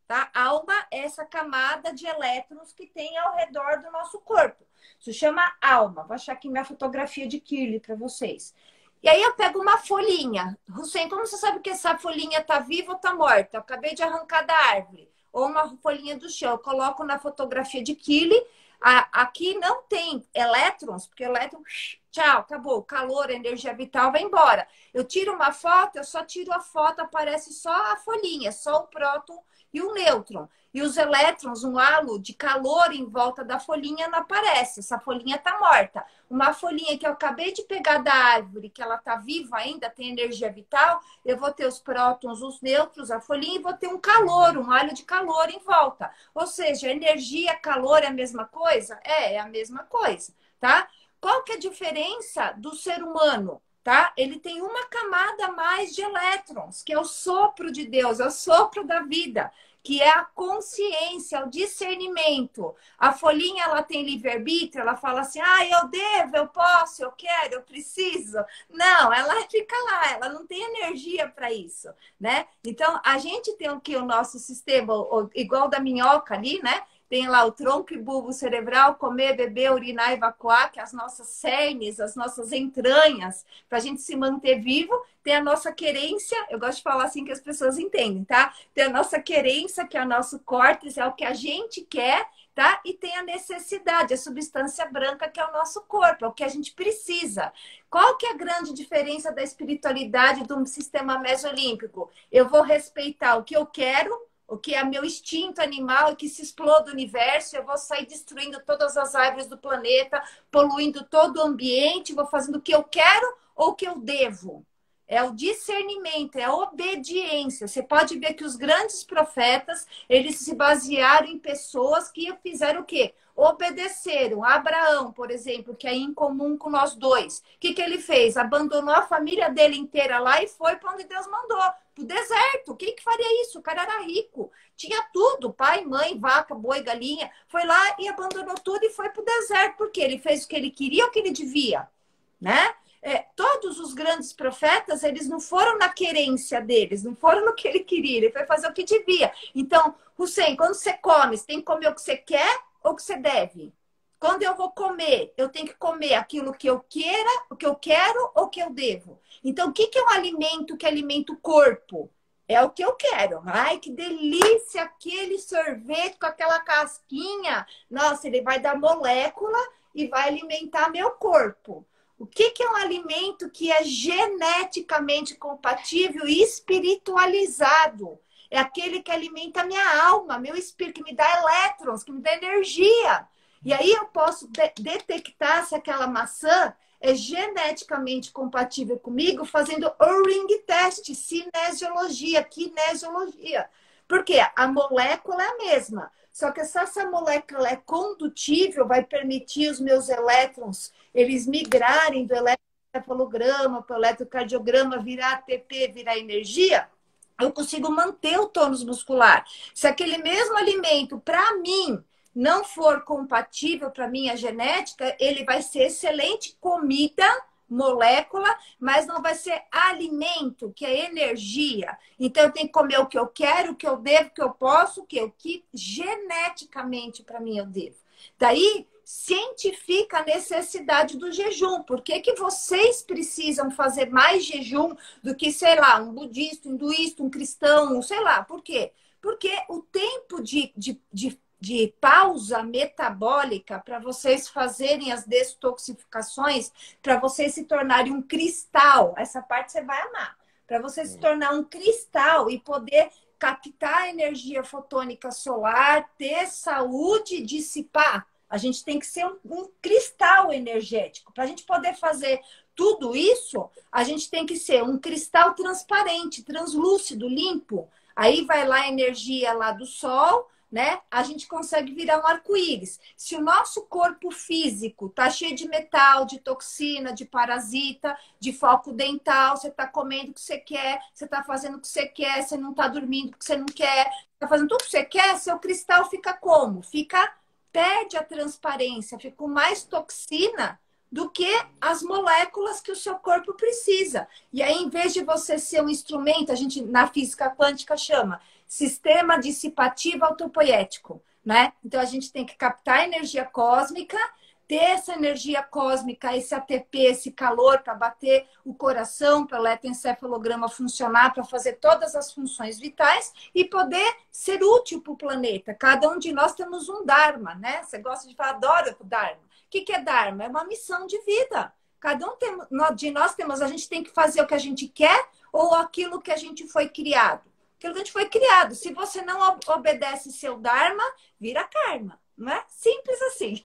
tá? Alma é essa camada de elétrons que tem ao redor do nosso corpo. Isso chama alma. Vou achar aqui minha fotografia de Kirlian para vocês. E aí eu pego uma folhinha. Hussein, como você sabe que essa folhinha está viva ou está morta? Eu acabei de arrancar da árvore. Ou uma folhinha do chão. Eu coloco na fotografia de Kirlian. Aqui não tem elétrons, porque elétron, tchau, acabou. O calor, a energia vital vai embora. Eu tiro uma foto, eu só tiro a foto, aparece só a folhinha, só o próton e o nêutron. E os elétrons, um halo de calor em volta da folhinha não aparece. Essa folhinha está morta. Uma folhinha que eu acabei de pegar da árvore, que ela está viva ainda, tem energia vital, eu vou ter os prótons, os nêutrons, a folhinha, e vou ter um calor, um halo de calor em volta. Ou seja, energia, calor é a mesma coisa? É a mesma coisa, tá? Qual que é a diferença do ser humano? Tá? Ele tem uma camada a mais de elétrons, que é o sopro de Deus, é o sopro da vida, que é a consciência, o discernimento. A folhinha, ela tem livre-arbítrio, ela fala assim, eu devo, eu posso, eu quero, eu preciso. Não, ela fica lá, ela não tem energia para isso, né? Então, a gente tem o nosso sistema, igual da minhoca ali, né? Tem lá o tronco e bulbo cerebral, comer, beber, urinar, evacuar, que é as nossas cernes, as nossas entranhas, para a gente se manter vivo. Tem a nossa querência, eu gosto de falar assim que as pessoas entendem, tá? Tem a nossa querência, que é o nosso córtex, é o que a gente quer, tá? E tem a necessidade, a substância branca, que é o nosso corpo, é o que a gente precisa. Qual que é a grande diferença da espiritualidade do sistema mesolímpico? Eu vou respeitar o que eu quero, o que é meu instinto animal e que se exploda o universo, eu vou sair destruindo todas as árvores do planeta, poluindo todo o ambiente, vou fazendo o que eu quero ou o que eu devo. É o discernimento, é a obediência. Você pode ver que os grandes profetas, eles se basearam em pessoas que fizeram o quê? Obedeceram. Abraão, por exemplo, que é em comum com nós dois. O que, que ele fez? Abandonou a família dele inteira lá e foi para onde Deus mandou, para o deserto. Quem que faria isso? O cara era rico, tinha tudo, pai, mãe, vaca, boi, galinha. Foi lá e abandonou tudo e foi para o deserto. Por quê? Ele fez o que ele queria ou o que ele devia, né? Todos os grandes profetas, eles não foram na querência deles, não foram no que ele queria, ele foi fazer o que devia. Então, Hussein, quando você come, você tem que comer o que você quer ou o que você deve? Quando eu vou comer, eu tenho que comer aquilo que eu queira, o que eu quero ou o que eu devo. Então, o que é um alimento que alimenta o corpo? É o que eu quero. Ai, que delícia aquele sorvete com aquela casquinha. Nossa, ele vai dar molécula e vai alimentar meu corpo. O que é um alimento que é geneticamente compatível e espiritualizado? É aquele que alimenta a minha alma, meu espírito, que me dá elétrons, que me dá energia. E aí eu posso detectar se aquela maçã é geneticamente compatível comigo fazendo o ring test, cinesiologia, kinesiologia. Porque a molécula é a mesma. Só que se essa molécula é condutível, vai permitir os meus elétrons eles migrarem do eletroencefalograma para o eletrocardiograma, virar ATP, virar energia, eu consigo manter o tônus muscular. Se aquele mesmo alimento, para mim, não for compatível para minha genética, ele vai ser excelente comida, molécula, mas não vai ser alimento, que é energia. Então, eu tenho que comer o que eu quero, o que eu devo, o que eu posso, o que geneticamente para mim eu devo. Daí, cientifica a necessidade do jejum. Por que que vocês precisam fazer mais jejum do que, sei lá, um budista, um hinduísta, um cristão, sei lá. Por quê? Porque o tempo de pausa metabólica para vocês fazerem as detoxificações, para vocês se tornarem um cristal, essa parte você vai amar, para você se tornar um cristal e poder captar a energia fotônica solar, ter saúde e dissipar. A gente tem que ser um cristal energético. Para a gente poder fazer tudo isso, a gente tem que ser um cristal transparente, translúcido, limpo. Aí vai lá a energia lá do sol, né? A gente consegue virar um arco-íris. Se o nosso corpo físico tá cheio de metal, de toxina, de parasita, de foco dental, você tá comendo o que você quer, você tá fazendo o que você quer, você não tá dormindo o que você não quer, tá fazendo tudo o que você quer, seu cristal fica como? Perde a transparência, fica com mais toxina do que as moléculas que o seu corpo precisa. E aí, em vez de você ser um instrumento, a gente na física quântica chama sistema dissipativo autopoético, né? Então, a gente tem que captar a energia cósmica, ter essa energia cósmica, esse ATP, esse calor para bater o coração, para o eletroencefalograma funcionar, para fazer todas as funções vitais e poder ser útil para o planeta. Cada um de nós temos um Dharma, né? Você gosta de falar, adoro o Dharma. O que é Dharma? É uma missão de vida. Cada um de nós temos, a gente tem que fazer o que a gente quer ou aquilo que a gente foi criado. Aquilo que a gente foi criado. Se você não obedece seu Dharma, vira karma. Não é? Simples assim.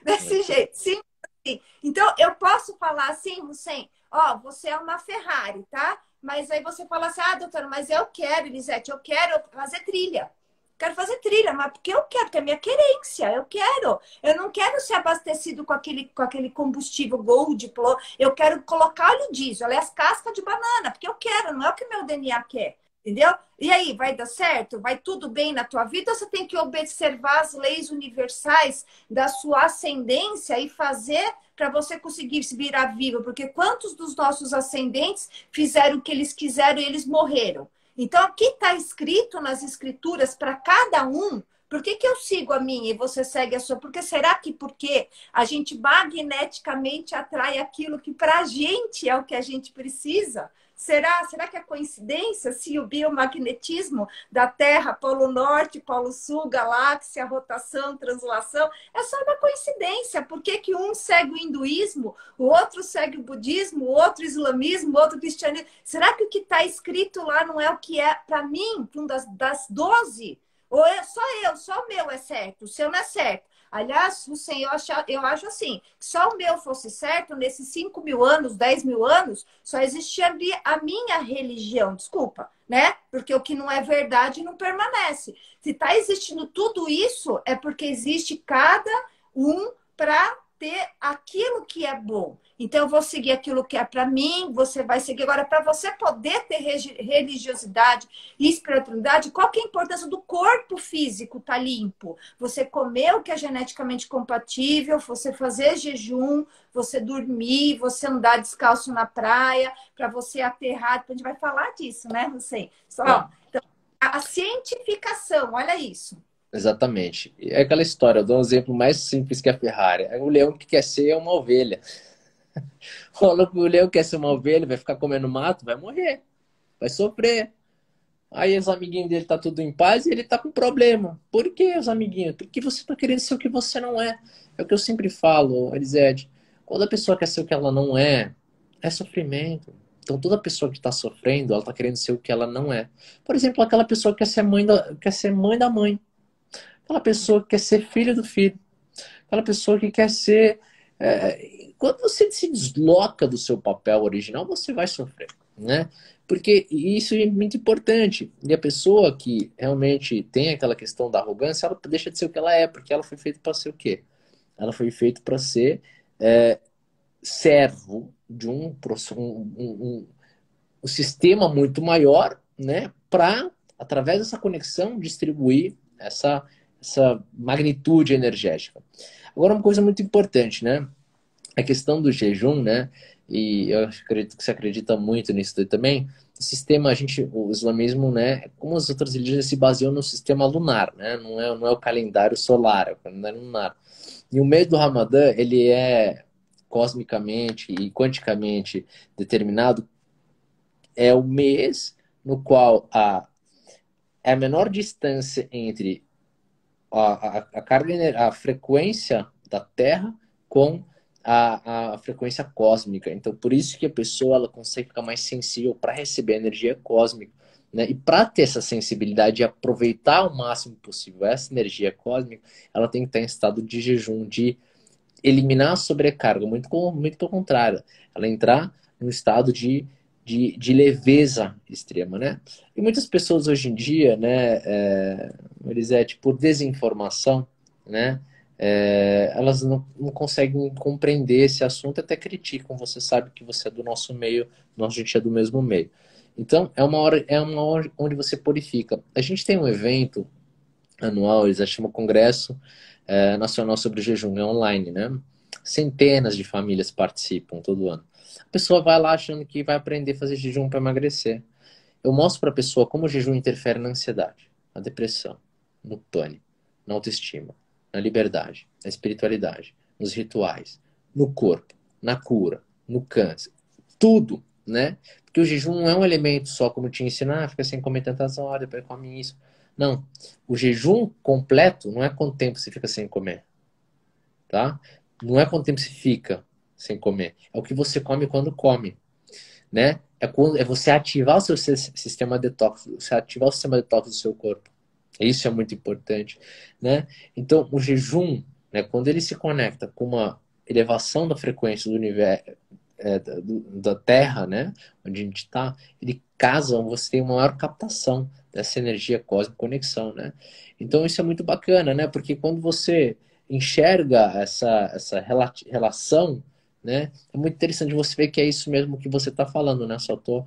Desse jeito. Simples assim. Então, eu posso falar assim, Hussein, ó, você é uma Ferrari, tá? Mas aí você fala assim, ah, doutora, mas eu quero, Elisete, eu quero fazer trilha. Quero fazer trilha, mas porque eu quero, porque é minha querência, eu quero. Eu não quero ser abastecido com aquele combustível Gold, eu quero colocar óleo diesel, aliás, casca de banana, porque eu quero, não é o que meu DNA quer. Entendeu? E aí, vai dar certo? Vai tudo bem na tua vida? Ou você tem que observar as leis universais da sua ascendência e fazer para você conseguir se virar vivo? Porque quantos dos nossos ascendentes fizeram o que eles quiseram e eles morreram? Então, aqui está escrito nas escrituras para cada um. Por que eu sigo a minha e você segue a sua? Porque será que porque a gente magneticamente atrai aquilo que para a gente é o que a gente precisa? Será que é coincidência se o biomagnetismo da Terra, Polo Norte, Polo Sul, galáxia, rotação, translação, é só uma coincidência? Por que um segue o hinduísmo, o outro segue o budismo, o outro o islamismo, o outro o cristianismo? Será que o que está escrito lá não é o que é para mim, um das 12? Ou é só o meu é certo, o seu não é certo? Aliás, Hussein, eu acho assim, que só o meu fosse certo, nesses 5.000 anos, 10.000 anos, só existia a minha religião, desculpa, né? Porque o que não é verdade não permanece. Se está existindo tudo isso, é porque existe cada um para ter aquilo que é bom. Então, eu vou seguir aquilo que é para mim, você vai seguir. Agora, para você poder ter religiosidade e espiritualidade, qual que é a importância do corpo físico estar limpo? Você comer o que é geneticamente compatível, você fazer jejum, você dormir, você andar descalço na praia, para você aterrar. A gente vai falar disso, né, Hussein? Só, então, a cientificação, olha isso. Exatamente. É aquela história, eu dou um exemplo mais simples que a Ferrari. O leão que quer ser uma ovelha. O leão quer ser uma ovelha, vai ficar comendo mato, vai morrer, vai sofrer. Aí os amiguinhos dele tá tudo em paz e ele tá com problema. Por que, os amiguinhos? Porque você tá querendo ser o que você não é. É o que eu sempre falo, Elisete. Quando a pessoa quer ser o que ela não é, é sofrimento. Então toda pessoa que está sofrendo, ela tá querendo ser o que ela não é. Por exemplo, aquela pessoa que quer ser mãe da mãe. Aquela pessoa que quer ser filho do filho. Aquela pessoa que quer ser. Quando você se desloca do seu papel original, você vai sofrer, né? Porque isso é muito importante. E a pessoa que realmente tem aquela questão da arrogância, ela deixa de ser o que ela é, porque ela foi feita para ser o quê? Ela foi feita para ser servo de um sistema muito maior, né? Para, através dessa conexão, distribuir essa magnitude energética. Agora, uma coisa muito importante, né? A questão do jejum, né? E eu acredito que você acredita muito nisso daí também. O sistema, o islamismo, né? Como as outras religiões se baseiam no sistema lunar, né? Não é o calendário solar, é o calendário lunar. E o mês do Ramadã, ele é cosmicamente e quanticamente determinado. É o mês no qual é a menor distância entre a frequência da Terra com a frequência cósmica. Então, por isso que a pessoa ela consegue ficar mais sensível para receber a energia cósmica. Né? E para ter essa sensibilidade e aproveitar ao máximo possível essa energia cósmica, ela tem que estar em estado de jejum, de eliminar a sobrecarga. Muito pelo contrário. Ela entrar num estado de leveza extrema, né? E muitas pessoas hoje em dia, né, Elisete, por desinformação, né, elas não conseguem compreender esse assunto, até criticam. Você sabe que você é do nosso meio, a gente é do mesmo meio. Então, é uma hora onde você purifica. A gente tem um evento anual, eles chamam Congresso Nacional sobre o Jejum, é online, né? Centenas de famílias participam todo ano. A pessoa vai lá achando que vai aprender a fazer jejum para emagrecer. Eu mostro para a pessoa como o jejum interfere na ansiedade, na depressão, no pânico, na autoestima, na liberdade, na espiritualidade, nos rituais, no corpo, na cura, no câncer. Tudo, né? Porque o jejum não é um elemento só, como te ensinar, fica sem comer tantas horas, depois come isso. Não. O jejum completo não é quanto tempo você fica sem comer, tá? Não é quanto tempo você fica sem comer. É o que você come quando come, né? É você ativar o seu sistema detox, você ativar o sistema detox do seu corpo. Isso é muito importante, né? Então, o jejum, né, quando ele se conecta com uma elevação da frequência do universo, da Terra, né, onde a gente está, ele casa, você tem uma maior captação dessa energia cósmica, conexão, né? Então, isso é muito bacana, né? Porque quando você enxerga essa relação, né? É muito interessante você ver que é isso mesmo que você está falando, né? Só estou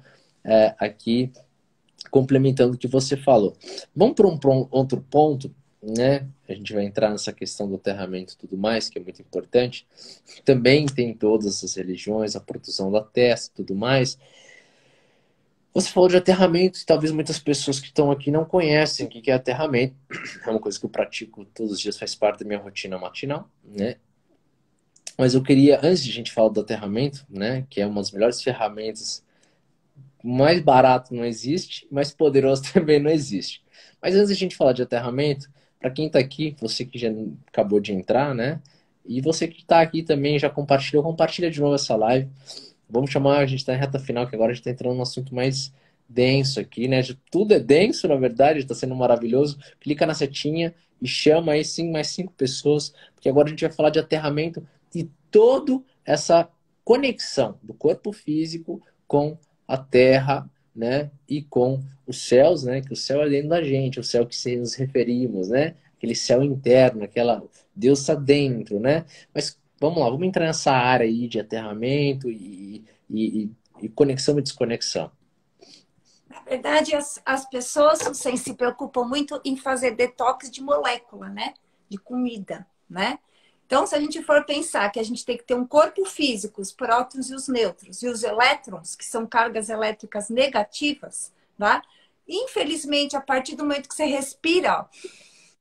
aqui complementando o que você falou. Vamos para um outro ponto, né? A gente vai entrar nessa questão do aterramento e tudo mais, que é muito importante. Também tem todas as religiões, a proteção da testa e tudo mais. Você falou de aterramento, e talvez muitas pessoas que estão aqui não conhecem o que é aterramento. É uma coisa que eu pratico todos os dias, faz parte da minha rotina matinal, né? Mas eu queria, antes de a gente falar do aterramento, né, que é uma das melhores ferramentas, mais barato não existe, mais poderoso também não existe. Mas antes de a gente falar de aterramento, para quem está aqui, você que já acabou de entrar, né, e você que está aqui também já compartilha de novo essa live. Vamos chamar, a gente está em reta final, que agora a gente está entrando num assunto mais denso aqui, né? Tudo é denso, na verdade, está sendo maravilhoso. Clica na setinha e chama aí sim mais 5 pessoas, porque agora a gente vai falar de aterramento e toda essa conexão do corpo físico com a terra, né? E com os céus, né? Que o céu é dentro da gente, o céu que se nos referimos, né? Aquele céu interno, aquela Deus está dentro, né? Mas vamos lá, vamos entrar nessa área aí de aterramento e conexão e desconexão. Na verdade, as pessoas se preocupam muito em fazer detox de molécula, né? De comida, né? Então, se a gente for pensar que a gente tem que ter um corpo físico, os prótons e os nêutrons, e os elétrons, que são cargas elétricas negativas, tá? Infelizmente, a partir do momento que você respira, ó,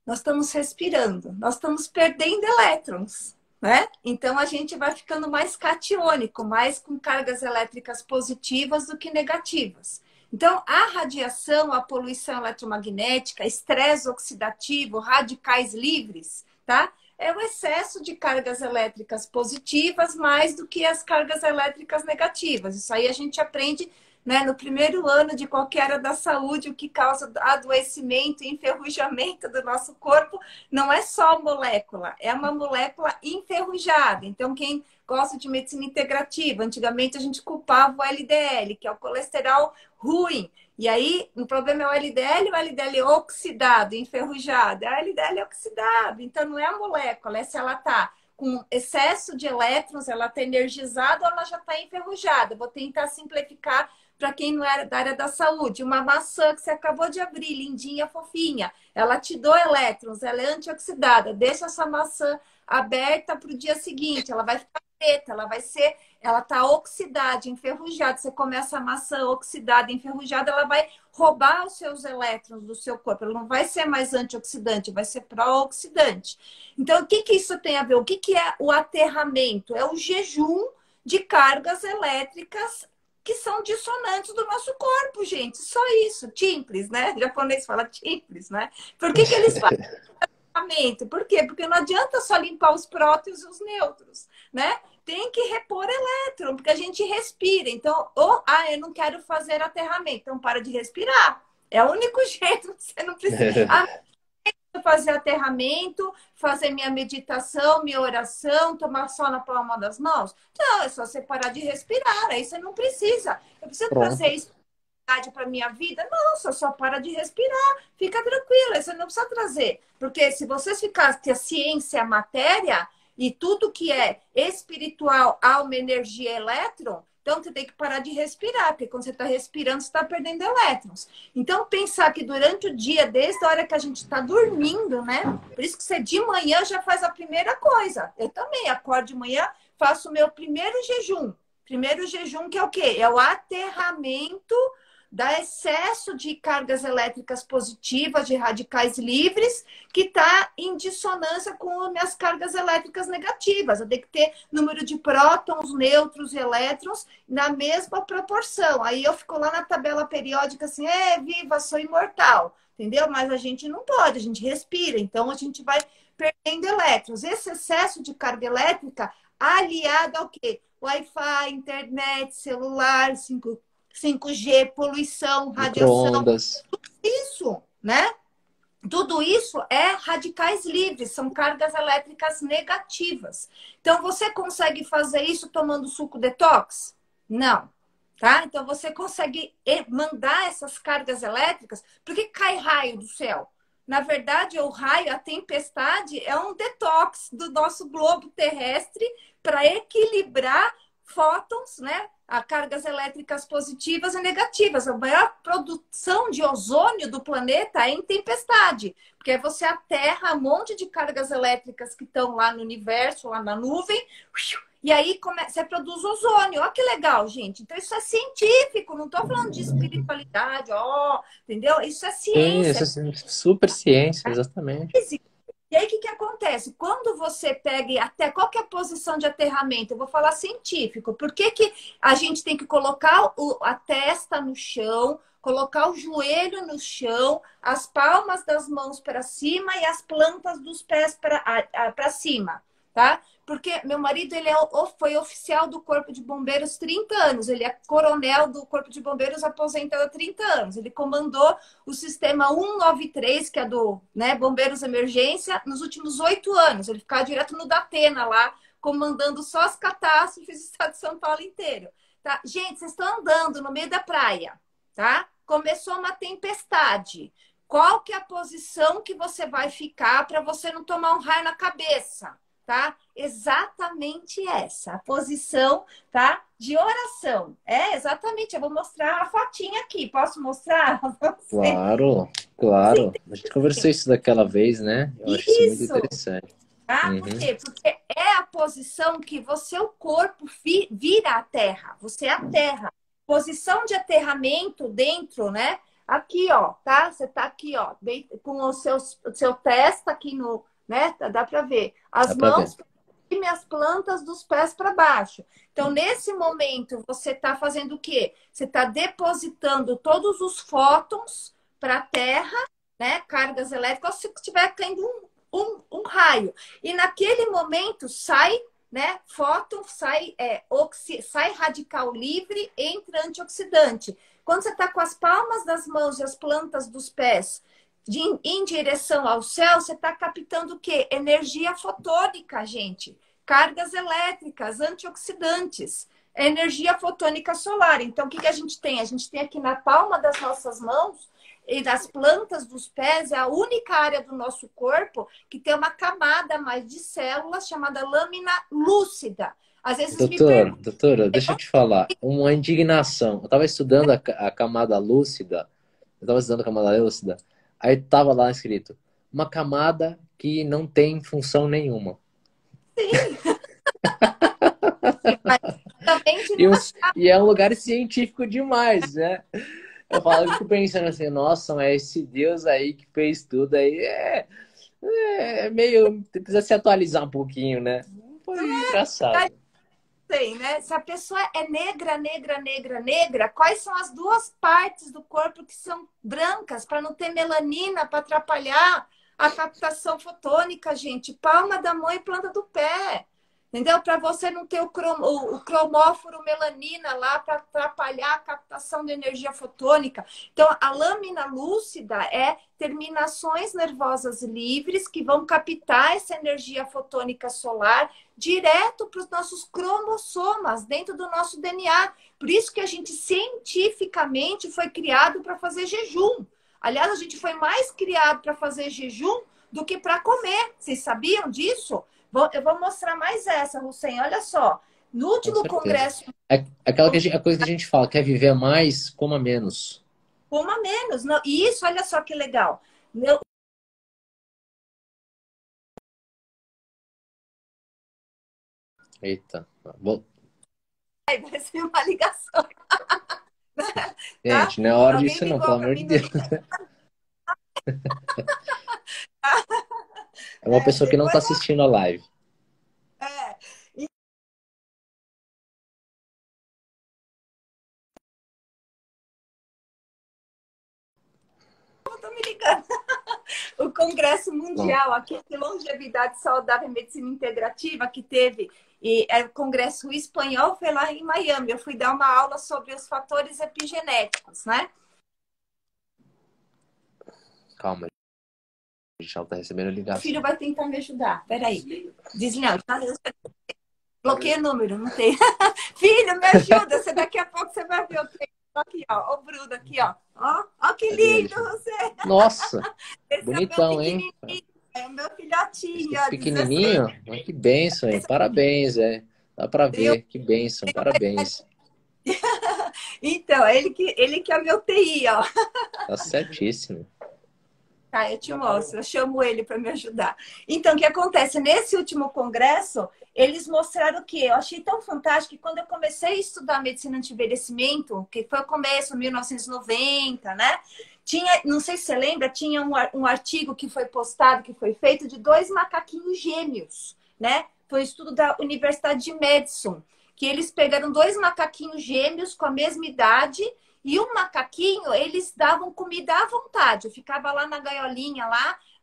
nós estamos respirando, nós estamos perdendo elétrons, né? Então, a gente vai ficando mais catiônico, mais com cargas elétricas positivas do que negativas. Então, a radiação, a poluição eletromagnética, estresse oxidativo, radicais livres, tá? É o excesso de cargas elétricas positivas mais do que as cargas elétricas negativas. Isso aí a gente aprende, né, no primeiro ano de qualquer área da saúde, o que causa adoecimento e enferrujamento do nosso corpo não é só molécula, é uma molécula enferrujada. Então, quem gosta de medicina integrativa, antigamente a gente culpava o LDL, que é o colesterol ruim. E aí, o problema é o LDL oxidado, enferrujado. É o LDL oxidado. Então, não é a molécula, é se ela está com excesso de elétrons, ela está energizada ou ela já está enferrujada. Vou tentar simplificar para quem não é da área da saúde. Uma maçã que você acabou de abrir, lindinha, fofinha, ela te dá elétrons, ela é antioxidada. Deixa essa maçã aberta para o dia seguinte, ela vai ficar preta, ela tá oxidada, enferrujada. Você come essa maçã oxidada, enferrujada, ela vai roubar os seus elétrons do seu corpo. Ela não vai ser mais antioxidante, vai ser pró-oxidante. Então, o que que isso tem a ver? O que que é o aterramento? É o jejum de cargas elétricas que são dissonantes do nosso corpo, gente. Só isso, simples, né? O japonês fala simples, né? Por que que eles fazem? Por quê? Porque não adianta só limpar os prótons e os nêutrons, né? Tem que repor elétron, porque a gente respira. Então, eu não quero fazer aterramento. Então, para de respirar. É o único jeito. Você não precisa fazer aterramento, fazer minha meditação, minha oração, tomar sol na palma das mãos. Não, é só você parar de respirar. Aí você não precisa. Eu preciso Pronto. trazer isso para minha vida? Não, você só para de respirar. Fica tranquila, você não precisa trazer. Porque se vocês ficarem que a ciência é a matéria e tudo que é espiritual, alma, energia, elétron, então você tem que parar de respirar, porque quando você está respirando, você está perdendo elétrons. Então, pensar que durante o dia, desde a hora que a gente está dormindo, né? Por isso que você de manhã já faz a primeira coisa. Eu também acordo de manhã, faço o meu primeiro jejum. Primeiro jejum, que é o quê? É o aterramento dá excesso de cargas elétricas positivas, de radicais livres, que está em dissonância com as minhas cargas elétricas negativas. Eu tenho que ter número de prótons, nêutrons e elétrons na mesma proporção. Aí eu fico lá na tabela periódica assim, viva, sou imortal, entendeu? Mas a gente não pode, a gente respira, então a gente vai perdendo elétrons. Esse excesso de carga elétrica aliado ao quê? Wi-Fi, internet, celular, 5G, poluição, radiação, Micro-ondas. isso, né? Tudo isso é radicais livres, são cargas elétricas negativas. Então, você consegue fazer isso tomando suco detox? Não, tá? Então, você consegue mandar essas cargas elétricas, porque cai raio do céu. Na verdade, o raio, a tempestade, é um detox do nosso globo terrestre para equilibrar fótons, né? A cargas elétricas positivas e negativas. A maior produção de ozônio do planeta é em tempestade, porque você aterra um monte de cargas elétricas que estão lá no universo, lá na nuvem, e aí você produz ozônio. Olha que legal, gente. Então, isso é científico, não estou falando de espiritualidade, entendeu? Isso é Sim, ciência. isso é super ciência, exatamente. E aí, o que acontece? Quando você pega até qual que é a posição de aterramento, eu vou falar científico. Por que que a gente tem que colocar a testa no chão, colocar o joelho no chão, as palmas das mãos para cima e as plantas dos pés para cima, tá? Porque meu marido foi oficial do Corpo de Bombeiros 30 anos. Ele é coronel do Corpo de Bombeiros aposentado há 30 anos. Ele comandou o sistema 193, que é do, né, Bombeiros Emergência, nos últimos 8 anos. Ele ficava direto no Datena lá, comandando só as catástrofes do estado de São Paulo inteiro. Tá? Gente, vocês estão andando no meio da praia, tá? Começou uma tempestade. Qual que é a posição que você vai ficar para você não tomar um raio na cabeça, tá? Exatamente essa, a posição, tá? De oração. É, exatamente. Eu vou mostrar a fotinha aqui. Posso mostrar? Claro, claro. A gente conversou isso daquela vez, né? Eu acho isso muito interessante. Tá? Por quê? Porque é a posição que o corpo vira a terra. Você é a terra. Posição de aterramento dentro, né? Aqui, ó, tá? Você tá aqui, ó, com o seu testa aqui no, né? Dá para ver. As mãos e as plantas dos pés para baixo. Então, nesse momento, você tá fazendo o quê? Você tá depositando todos os fótons para a Terra, né? Cargas elétricas, se estiver caindo um raio. E naquele momento sai, né? Fóton, sai radical livre, entra antioxidante. Quando você está com as palmas das mãos e as plantas dos pés em direção ao céu, você está captando o quê? Energia fotônica, gente. Cargas elétricas, antioxidantes, energia fotônica solar. Então, o que a gente tem? A gente tem aqui na palma das nossas mãos e das plantas dos pés, é a única área do nosso corpo que tem uma camada a mais de células chamada lâmina lúcida. Às vezes doutora, deixa eu te falar. Uma indignação. Eu estava estudando a camada lúcida. Aí estava lá escrito: uma camada que não tem função nenhuma. Sim. E é um lugar científico demais, né? Eu fico pensando assim, nossa, mas esse Deus aí que fez tudo aí é meio... Precisa se atualizar um pouquinho, né? Foi engraçado. Sei, né? Se a pessoa é negra, quais são as duas partes do corpo que são brancas para não ter melanina, para atrapalhar a captação fotônica, gente? Palma da mão e planta do pé. Entendeu? Para você não ter o cromóforo melanina lá para atrapalhar a captação de energia fotônica. Então, a lâmina lúcida é terminações nervosas livres que vão captar essa energia fotônica solar direto para os nossos cromossomas, dentro do nosso DNA. Por isso que a gente cientificamente foi criado para fazer jejum. Aliás, a gente foi mais criado para fazer jejum do que para comer. Vocês sabiam disso? Eu vou mostrar mais essa, Hussein. Olha só. No último congresso... A coisa que a gente fala, quer viver mais, coma menos. Coma menos. Não, e isso, olha só que legal. Eita. Vai ser uma ligação. Gente, não é hora disso não, pelo amor de Deus. É uma pessoa que não está assistindo a live. Tô me ligando. O Congresso Mundial aqui de Longevidade Saudável e Medicina Integrativa que teve, e o Congresso Espanhol foi lá em Miami. Eu fui dar uma aula sobre os fatores epigenéticos, né? Calma, a gente está recebendo ligação. O filho vai tentar me ajudar. Peraí. Diz, não, bloqueia o número, não tem. Filho, me ajuda. Daqui a pouco você vai ver o que. Aqui, ó. O Bruno aqui, ó. Ó que lindo você. Nossa, esse bonitão, é hein? É o meu filhotinho. Esse pequenininho? Que bênção, hein? Parabéns, Dá pra ver. Que bênção, parabéns. Então, ele que é meu TI, ó. Tá certíssimo. Tá, eu te mostro. Eu chamo ele para me ajudar. Então, o que acontece? Nesse último congresso, eles mostraram o quê? Eu achei tão fantástico que quando eu comecei a estudar medicina anti-envelhecimento, que foi o começo, 1990, né? Tinha, não sei se você lembra, tinha um artigo que foi postado, que foi feito de 2 macaquinhos gêmeos, né? Foi um estudo da Universidade de Madison, que eles pegaram 2 macaquinhos gêmeos com a mesma idade E o macaquinho, eles davam comida à vontade. Eu ficava lá na gaiolinha,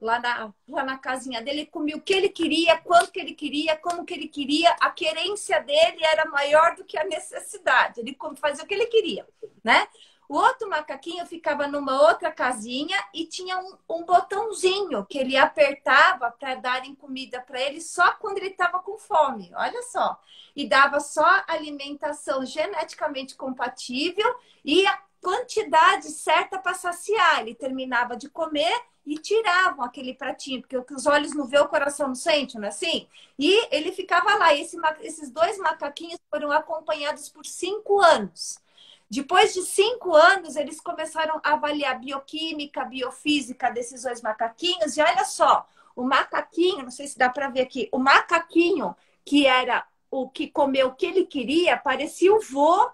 lá na casinha dele, ele comia o que ele queria, quanto que ele queria, como que ele queria. A querência dele era maior do que a necessidade. Ele fazia o que ele queria, né? O outro macaquinho ficava numa outra casinha e tinha um botãozinho que ele apertava para darem comida para ele só quando ele estava com fome. Olha só. E dava só alimentação geneticamente compatível e a quantidade certa para saciar. Ele terminava de comer e tiravam aquele pratinho, porque o que os olhos não vê, o coração não sente, não é assim? E ele ficava lá. E esses dois macaquinhos foram acompanhados por 5 anos. Depois de 5 anos, eles começaram a avaliar a bioquímica, a biofísica desses dois macaquinhos. E olha só, o macaquinho, não sei se dá para ver aqui, o macaquinho que era o que comeu o que ele queria, parecia o vô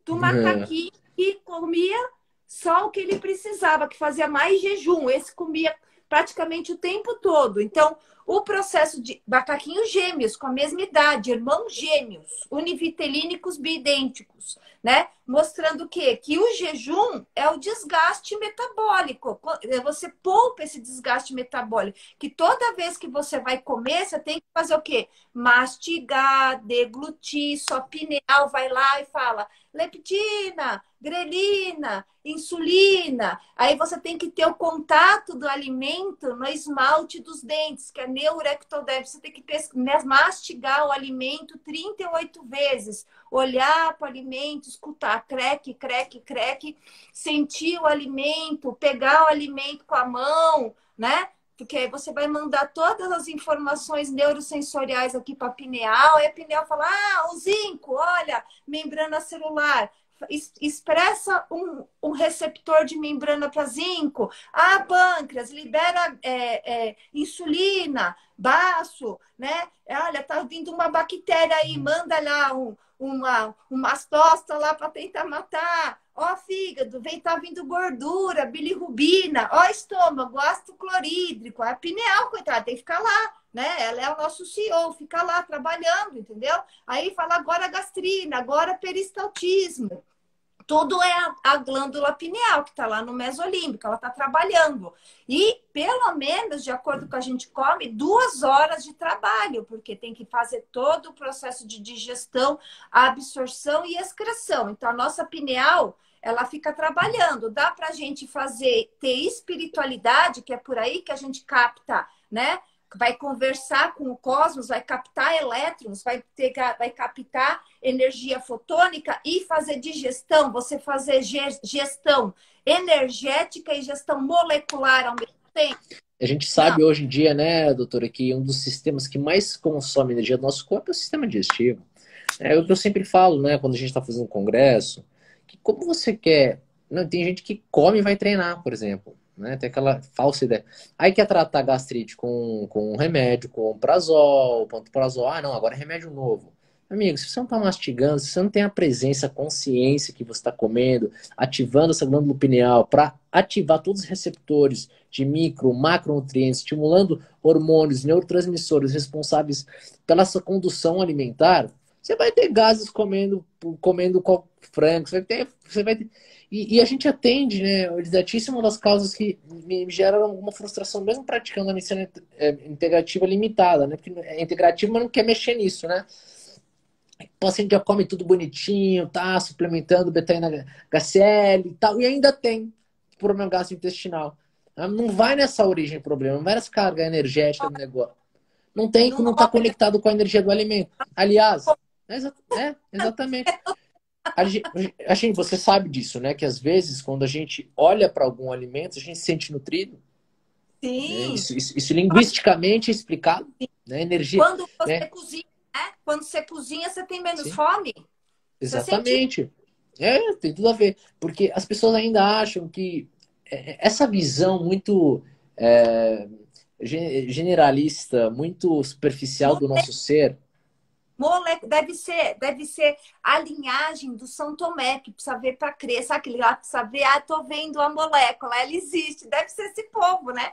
do macaquinho que comia só o que ele precisava, que fazia mais jejum. Esse comia praticamente o tempo todo. Então, o processo de macaquinhos gêmeos, com a mesma idade, irmãos gêmeos, univitelínicos biidênticos, né? Mostrando o quê? Que o jejum é o desgaste metabólico. Você poupa esse desgaste metabólico. Que toda vez que você vai comer, você tem que fazer o quê? Mastigar, deglutir, sua pineal vai lá e fala leptina, grelina, insulina. Aí você tem que ter o contato do alimento no esmalte dos dentes, que é neuroectoderme. Você tem que mastigar o alimento 38 vezes, olhar para o alimento, escutar creque, creque, creque, sentir o alimento, pegar o alimento com a mão, né? Porque aí você vai mandar todas as informações neurosensoriais aqui para a pineal, e a pineal fala, o zinco, olha, membrana celular, expressa um receptor de membrana para zinco. Pâncreas, libera insulina, baço, né? Olha, tá vindo uma bactéria aí, manda lá uma mastócita lá para tentar matar. Fígado, tá vindo gordura, bilirrubina. Estômago, ácido clorídrico. A pineal, coitada, tem que ficar lá, né? Ela é o nosso CEO, fica lá trabalhando, entendeu? Aí fala agora gastrina, agora peristaltismo. Tudo é a glândula pineal, que está lá no mesolímbico, ela está trabalhando. E, pelo menos, de acordo com o que a gente come, 2 horas de trabalho, porque tem que fazer todo o processo de digestão, absorção e excreção. Então, a nossa pineal, ela fica trabalhando. Dá para a gente ter espiritualidade, que é por aí que a gente capta, né? Vai conversar com o cosmos, vai captar elétrons, vai captar energia fotônica e fazer digestão. Você fazer gestão energética e gestão molecular ao mesmo tempo. A gente sabe hoje em dia, né, doutora, que um dos sistemas que mais consome energia do nosso corpo é o sistema digestivo. É o que eu sempre falo, né, quando a gente está fazendo um congresso, que como você quer... Não, tem gente que come e vai treinar, por exemplo. Né? Tem aquela falsa ideia. Aí quer tratar gastrite com um remédio, com prazol, pantoprazol. Não, agora é remédio novo. Amigo, se você não está mastigando, se você não tem a presença, a consciência que você está comendo, ativando essa glândula pineal para ativar todos os receptores de micro, macronutrientes, estimulando hormônios, neurotransmissores responsáveis pela sua condução alimentar, você vai ter gases comendo frango, você vai ter... E a gente atende, né, Elisete, isso é uma das causas que me geram alguma frustração, mesmo praticando a medicina integrativa limitada, né? Porque é integrativa, mas não quer mexer nisso, né? O paciente já come tudo bonitinho, tá suplementando betaína HCl e tal, e ainda tem problema gastrointestinal. Não vai nessa origem do problema, não vai nessa carga energética do negócio. Não tem, não está conectado com a energia do alimento. Aliás, exatamente. A gente, você sabe disso, né? Que às vezes, quando a gente olha para algum alimento, a gente se sente nutrido. Sim. Né? Isso linguisticamente é explicado. Né? Energia. Quando você né? cozinha, né? Quando você cozinha, você tem menos fome. Exatamente. Tem tudo a ver. Porque as pessoas ainda acham que essa visão muito generalista, muito superficial do nosso ser. Deve ser a linhagem do São Tomé, que precisa ver para crer. Sabe aquele lá que precisa ver? Tô vendo a molécula, ela existe. Deve ser esse povo, né?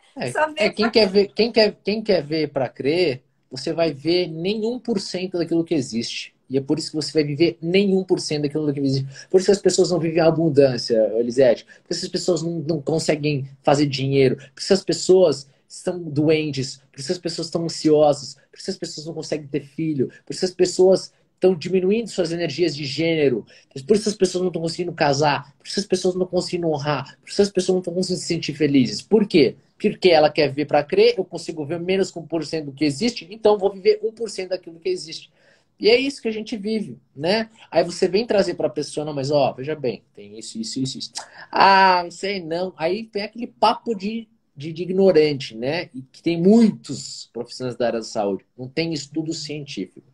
Quem quer ver para crer, você vai ver nem 1% daquilo que existe. E é por isso que você vai viver nenhum por cento daquilo que existe. Por isso que as pessoas não vivem a abundância, Elisete. Por isso que as pessoas não conseguem fazer dinheiro. Por isso que as pessoas estão doentes. Por isso que as pessoas estão ansiosas. Por isso que as pessoas não conseguem ter filho. Por isso que as pessoas estão diminuindo suas energias de gênero. Por isso que as pessoas não estão conseguindo casar. Por isso que as pessoas não estão conseguindo honrar. Por isso que as pessoas não estão conseguindo se sentir felizes. Por quê? Porque ela quer ver para crer, eu consigo ver menos que 1% do que existe, então vou viver 1% daquilo que existe. E é isso que a gente vive, né? Aí você vem trazer para a pessoa, não, mas ó, veja bem, tem isso, isso, isso, isso. Ah, não sei não. Aí tem aquele papo de ignorante, né? E que tem muitos profissionais da área da saúde. Não tem estudo científico.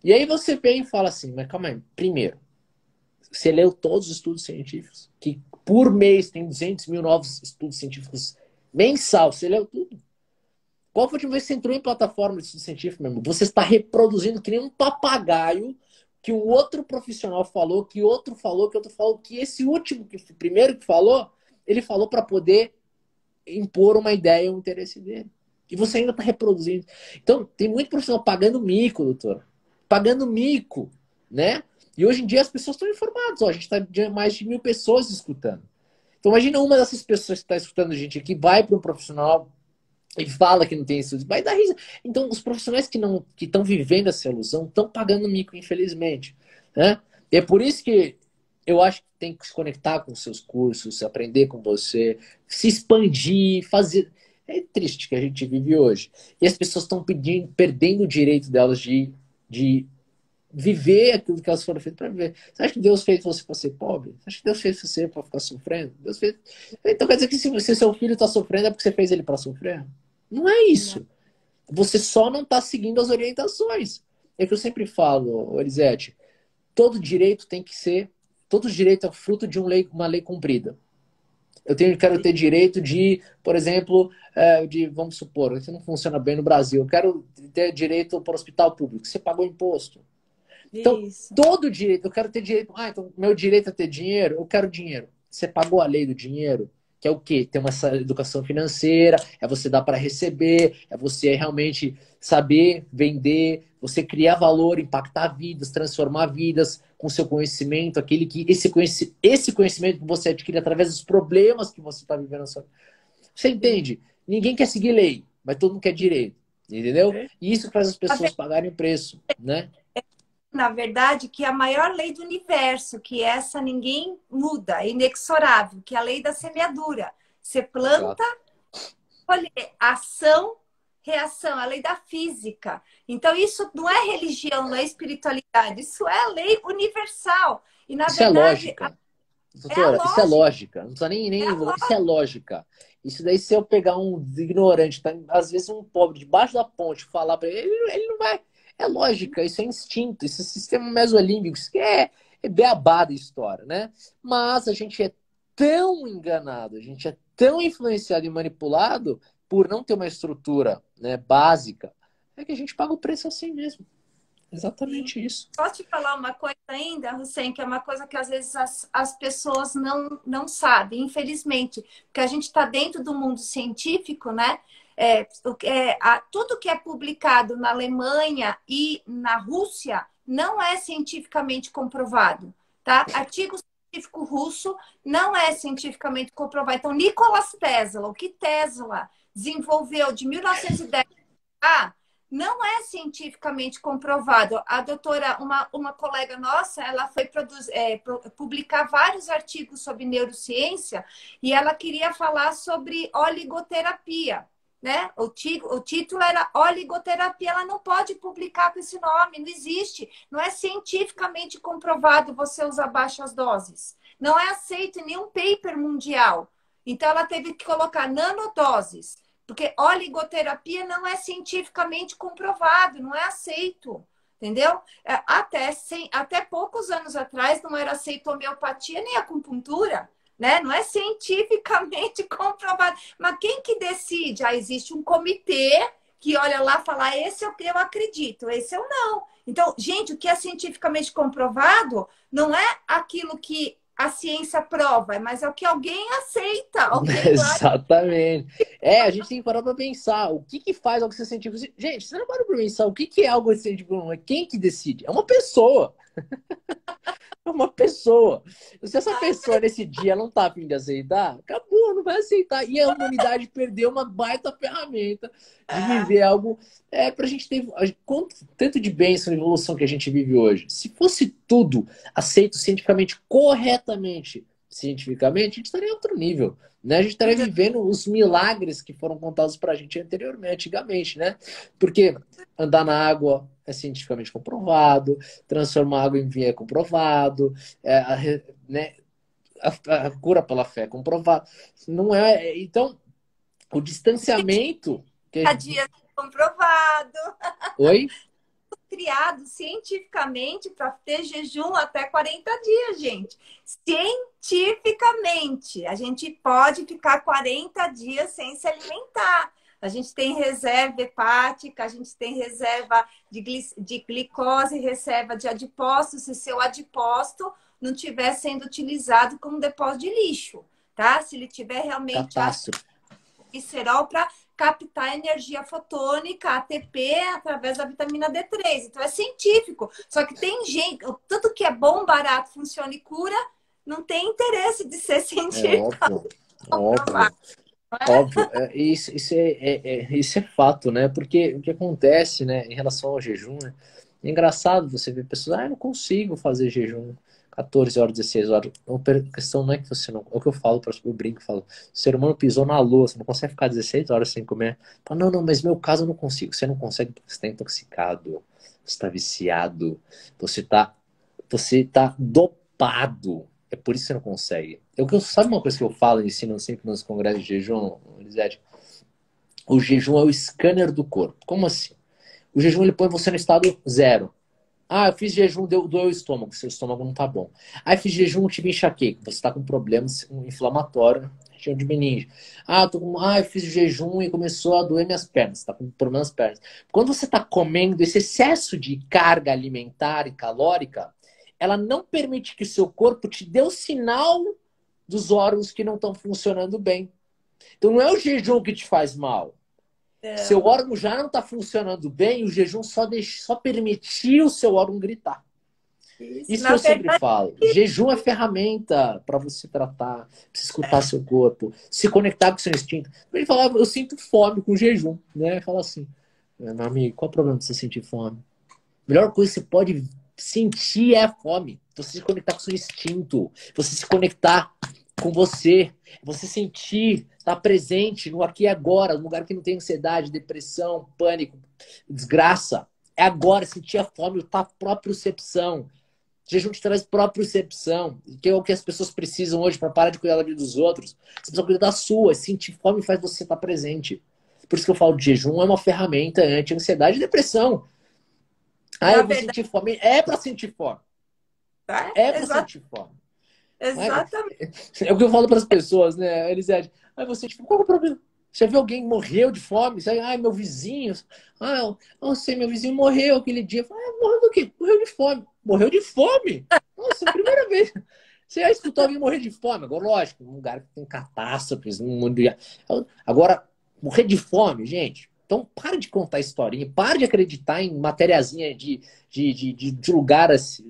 E aí você vem e fala assim, mas calma aí. Primeiro, você leu todos os estudos científicos? Que por mês tem 200 mil novos estudos científicos mensal. Você leu tudo? Qual foi a última vez que você entrou em plataforma de estudo científico, meu irmão? Você está reproduzindo que nem um papagaio que um outro profissional falou, que outro falou, que outro falou, que esse último, que o primeiro que falou, ele falou para poder impor uma ideia, um interesse dele. E você ainda está reproduzindo. Então, tem muito profissional pagando mico, doutor. Pagando mico, né? E hoje em dia as pessoas estão informadas. Ó, a gente está de mais de 1.000 pessoas escutando. Então, imagina uma dessas pessoas que está escutando a gente aqui, vai para um profissional e fala que não tem estudos, vai dar risada. Então, os profissionais que estão vivendo essa ilusão estão pagando mico, infelizmente. Né? E é por isso que eu acho que tem que se conectar com os seus cursos, aprender com você, se expandir, fazer. É triste que a gente vive hoje. E as pessoas estão perdendo o direito delas de viver aquilo que elas foram feitas para viver. Você acha que Deus fez você para ser pobre? Você acha que Deus fez você para ficar sofrendo? Deus fez... Então quer dizer que se seu filho está sofrendo é porque você fez ele para sofrer? Não é isso. Você só não está seguindo as orientações. É que eu sempre falo, Elisete, todo direito tem que ser... Todo direito é fruto de uma lei cumprida. Quero ter direito de, por exemplo, vamos supor, isso não funciona bem no Brasil, eu quero ter direito para o hospital público. Você pagou imposto. Então, todo direito, eu quero ter direito. Ah, então meu direito é ter dinheiro? Eu quero dinheiro. Você pagou a lei do dinheiro? Que é o quê? Ter uma educação financeira, é você dar para receber, é você realmente saber vender, você criar valor, impactar vidas, transformar vidas com seu conhecimento, esse conhecimento que você adquire através dos problemas que você está vivendo na sua vida. Você entende? Ninguém quer seguir lei, mas todo mundo quer direito. Entendeu? E isso faz as pessoas pagarem preço, né? Na verdade, que é a maior lei do universo, que essa ninguém muda, é inexorável, que é a lei da semeadura. Você planta, colher, ação, reação, a lei da física. Então, isso não é religião, não é espiritualidade, isso é a lei universal. E, na isso verdade, é lógica. Doutora, isso é lógica. Não precisa isso é lógica. Isso daí, se eu pegar um ignorante, tá, às vezes um pobre debaixo da ponte, falar para ele não vai. É lógica, isso é instinto, isso é sistema mesolímbico, isso é beabá da história, né? Mas a gente é tão enganado, a gente é tão influenciado e manipulado por não ter uma estrutura, né, básica, é que a gente paga o preço assim mesmo. Exatamente isso. Posso te falar uma coisa ainda, Hussein, que é uma coisa que às vezes as pessoas não sabem, infelizmente, porque a gente está dentro do mundo científico, né? Tudo que é publicado na Alemanha e na Rússia não é cientificamente comprovado, tá? Artigo científico russo não é cientificamente comprovado. Então, Nikola Tesla, o que Tesla desenvolveu de 1910 não é cientificamente comprovado. A doutora, uma colega nossa, ela foi publicar vários artigos sobre neurociência e ela queria falar sobre oligoterapia. Né? O título era oligoterapia, ela não pode publicar com esse nome, não existe, não é cientificamente comprovado você usar baixas doses, não é aceito em nenhum paper mundial, então ela teve que colocar nanodoses, porque oligoterapia não é cientificamente comprovado, não é aceito, entendeu? Até poucos anos atrás não era aceito homeopatia nem acupuntura, né? Não é cientificamente comprovado. Mas quem que decide? Existe um comitê que olha lá e fala, esse eu acredito, esse eu não. Então, gente, o que é cientificamente comprovado não é aquilo que a ciência prova, mas é o que alguém aceita, alguém lá. Exatamente. É, a gente tem que parar pra pensar. O que que faz algo ser científico? Gente, você não para pra pensar o que que é algo científico? Não é quem que decide? É uma pessoa. É uma pessoa. Se essa pessoa nesse dia não tá a fim de aceitar, acabou, não vai aceitar. E a humanidade perdeu uma baita ferramenta de viver algo. Pra gente ter. Tanto de bênção e evolução que a gente vive hoje. Se fosse tudo aceito cientificamente, corretamente, cientificamente, a gente estaria em outro nível. Né? A gente estaria vivendo os milagres que foram contados pra gente antigamente, né? Porque andar na água é cientificamente comprovado, transformar água em vinho é comprovado, né, a cura pela fé é comprovado. Não é, então, o distanciamento que A dias comprovado, Oi? criado cientificamente para ter jejum até 40 dias, gente. Cientificamente, a gente pode ficar 40 dias sem se alimentar. A gente tem reserva hepática, a gente tem reserva de glicose, reserva de adipócitos, se seu adipócito não estiver sendo utilizado como depósito de lixo, tá? Se ele tiver realmente Catástrofe. glicerol para captar energia fotônica, ATP, através da vitamina D3. Então é científico. Só que tem gente, tudo que é bom, barato, funciona e cura, não tem interesse de ser É científico. óbvio, óbvio. Óbvio, isso é fato, né? Porque o que acontece, né, em relação ao jejum, né? É engraçado você ver pessoas, eu não consigo fazer jejum 14 horas, 16 horas. A questão não é que você não. É o que eu falo, eu brinco, falo, o ser humano pisou na lua, você não consegue ficar 16 horas sem comer. Fala, não, não, mas no meu caso eu não consigo. Você não consegue porque você está intoxicado, você está viciado, você tá dopado. É por isso que você não consegue. Sabe uma coisa que eu falo, ensino sempre nos congressos de jejum, Elisete? O jejum é o scanner do corpo. Como assim? O jejum ele põe você no estado zero. Ah, eu fiz jejum, doeu o estômago, seu estômago não tá bom. Ah, eu fiz jejum, tive enxaqueca, você tá com problemas inflamatórios na região de meninge. Eu fiz jejum e começou a doer minhas pernas, tá com problemas nas pernas. Quando você tá comendo esse excesso de carga alimentar e calórica, ela não permite que o seu corpo te dê o sinal dos órgãos que não estão funcionando bem. Então não é o jejum que te faz mal. Seu órgão já não está funcionando bem, o jejum só permitiu o seu órgão gritar. Isso que eu sempre falo. Jejum é ferramenta para você tratar, pra você escutar seu corpo, se conectar com seu instinto. Ele falava, eu sinto fome com jejum, né? Fala assim, meu amigo, qual é o problema de você sentir fome? A melhor coisa que você pode sentir é a fome. Você se conectar com seu instinto, você se conectar com você sentir, estar presente no aqui e agora, no lugar que não tem ansiedade, depressão, pânico, desgraça. É agora, sentir a fome, a propriocepção. Jejum te traz propriocepção, que é o que as pessoas precisam hoje para parar de cuidar da vida dos outros. Você precisa cuidar da sua. Sentir fome faz você estar presente. Por isso que eu falo de jejum é uma ferramenta anti-ansiedade e depressão. Eu vou sentir fome. É para sentir fome. É para sentir fome. Exatamente. É o que eu falo para as pessoas, né, Elisete? Você, qual é o problema? Você viu alguém morreu de fome? Você, meu vizinho. Eu não sei, meu vizinho morreu aquele dia. Morreu do quê? Morreu de fome. Morreu de fome? Nossa, primeira vez. Você já escutou alguém morrer de fome? Agora, lógico, num lugar que tem catástrofes no mundo. Agora, morrer de fome, gente. Então, para de contar historinha, para de acreditar em matériazinha de lugar assim,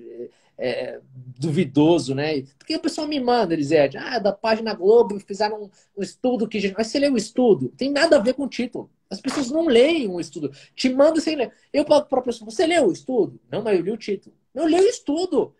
duvidoso, né? Porque o pessoal me manda, Elisete, da página Globo fizeram um estudo que... Mas você leu o estudo? Tem nada a ver com o título. As pessoas não leem o estudo. Te manda sem ler. Eu falo para a pessoa, você leu o estudo? Não, mas eu li o título. Eu li o estudo.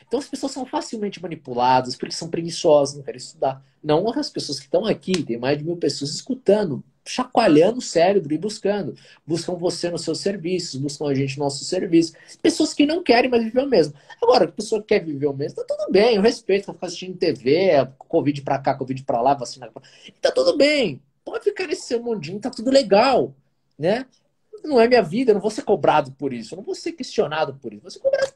Então as pessoas são facilmente manipuladas porque são preguiçosas, não querem estudar. Não as pessoas que estão aqui, tem mais de 1.000 pessoas escutando, chacoalhando o cérebro e buscando. Buscam você nos seus serviços, buscam a gente no nosso serviço. Pessoas que não querem mais viver o mesmo. Agora, a pessoa que quer viver o mesmo, tá tudo bem, eu respeito, ficar assistindo TV, Covid pra cá, Covid pra lá, vacina pra lá. Tá tudo bem. Pode ficar nesse seu mundinho, tá tudo legal, né? Não é minha vida, eu não vou ser cobrado por isso, eu não vou ser questionado por isso, vou ser cobrado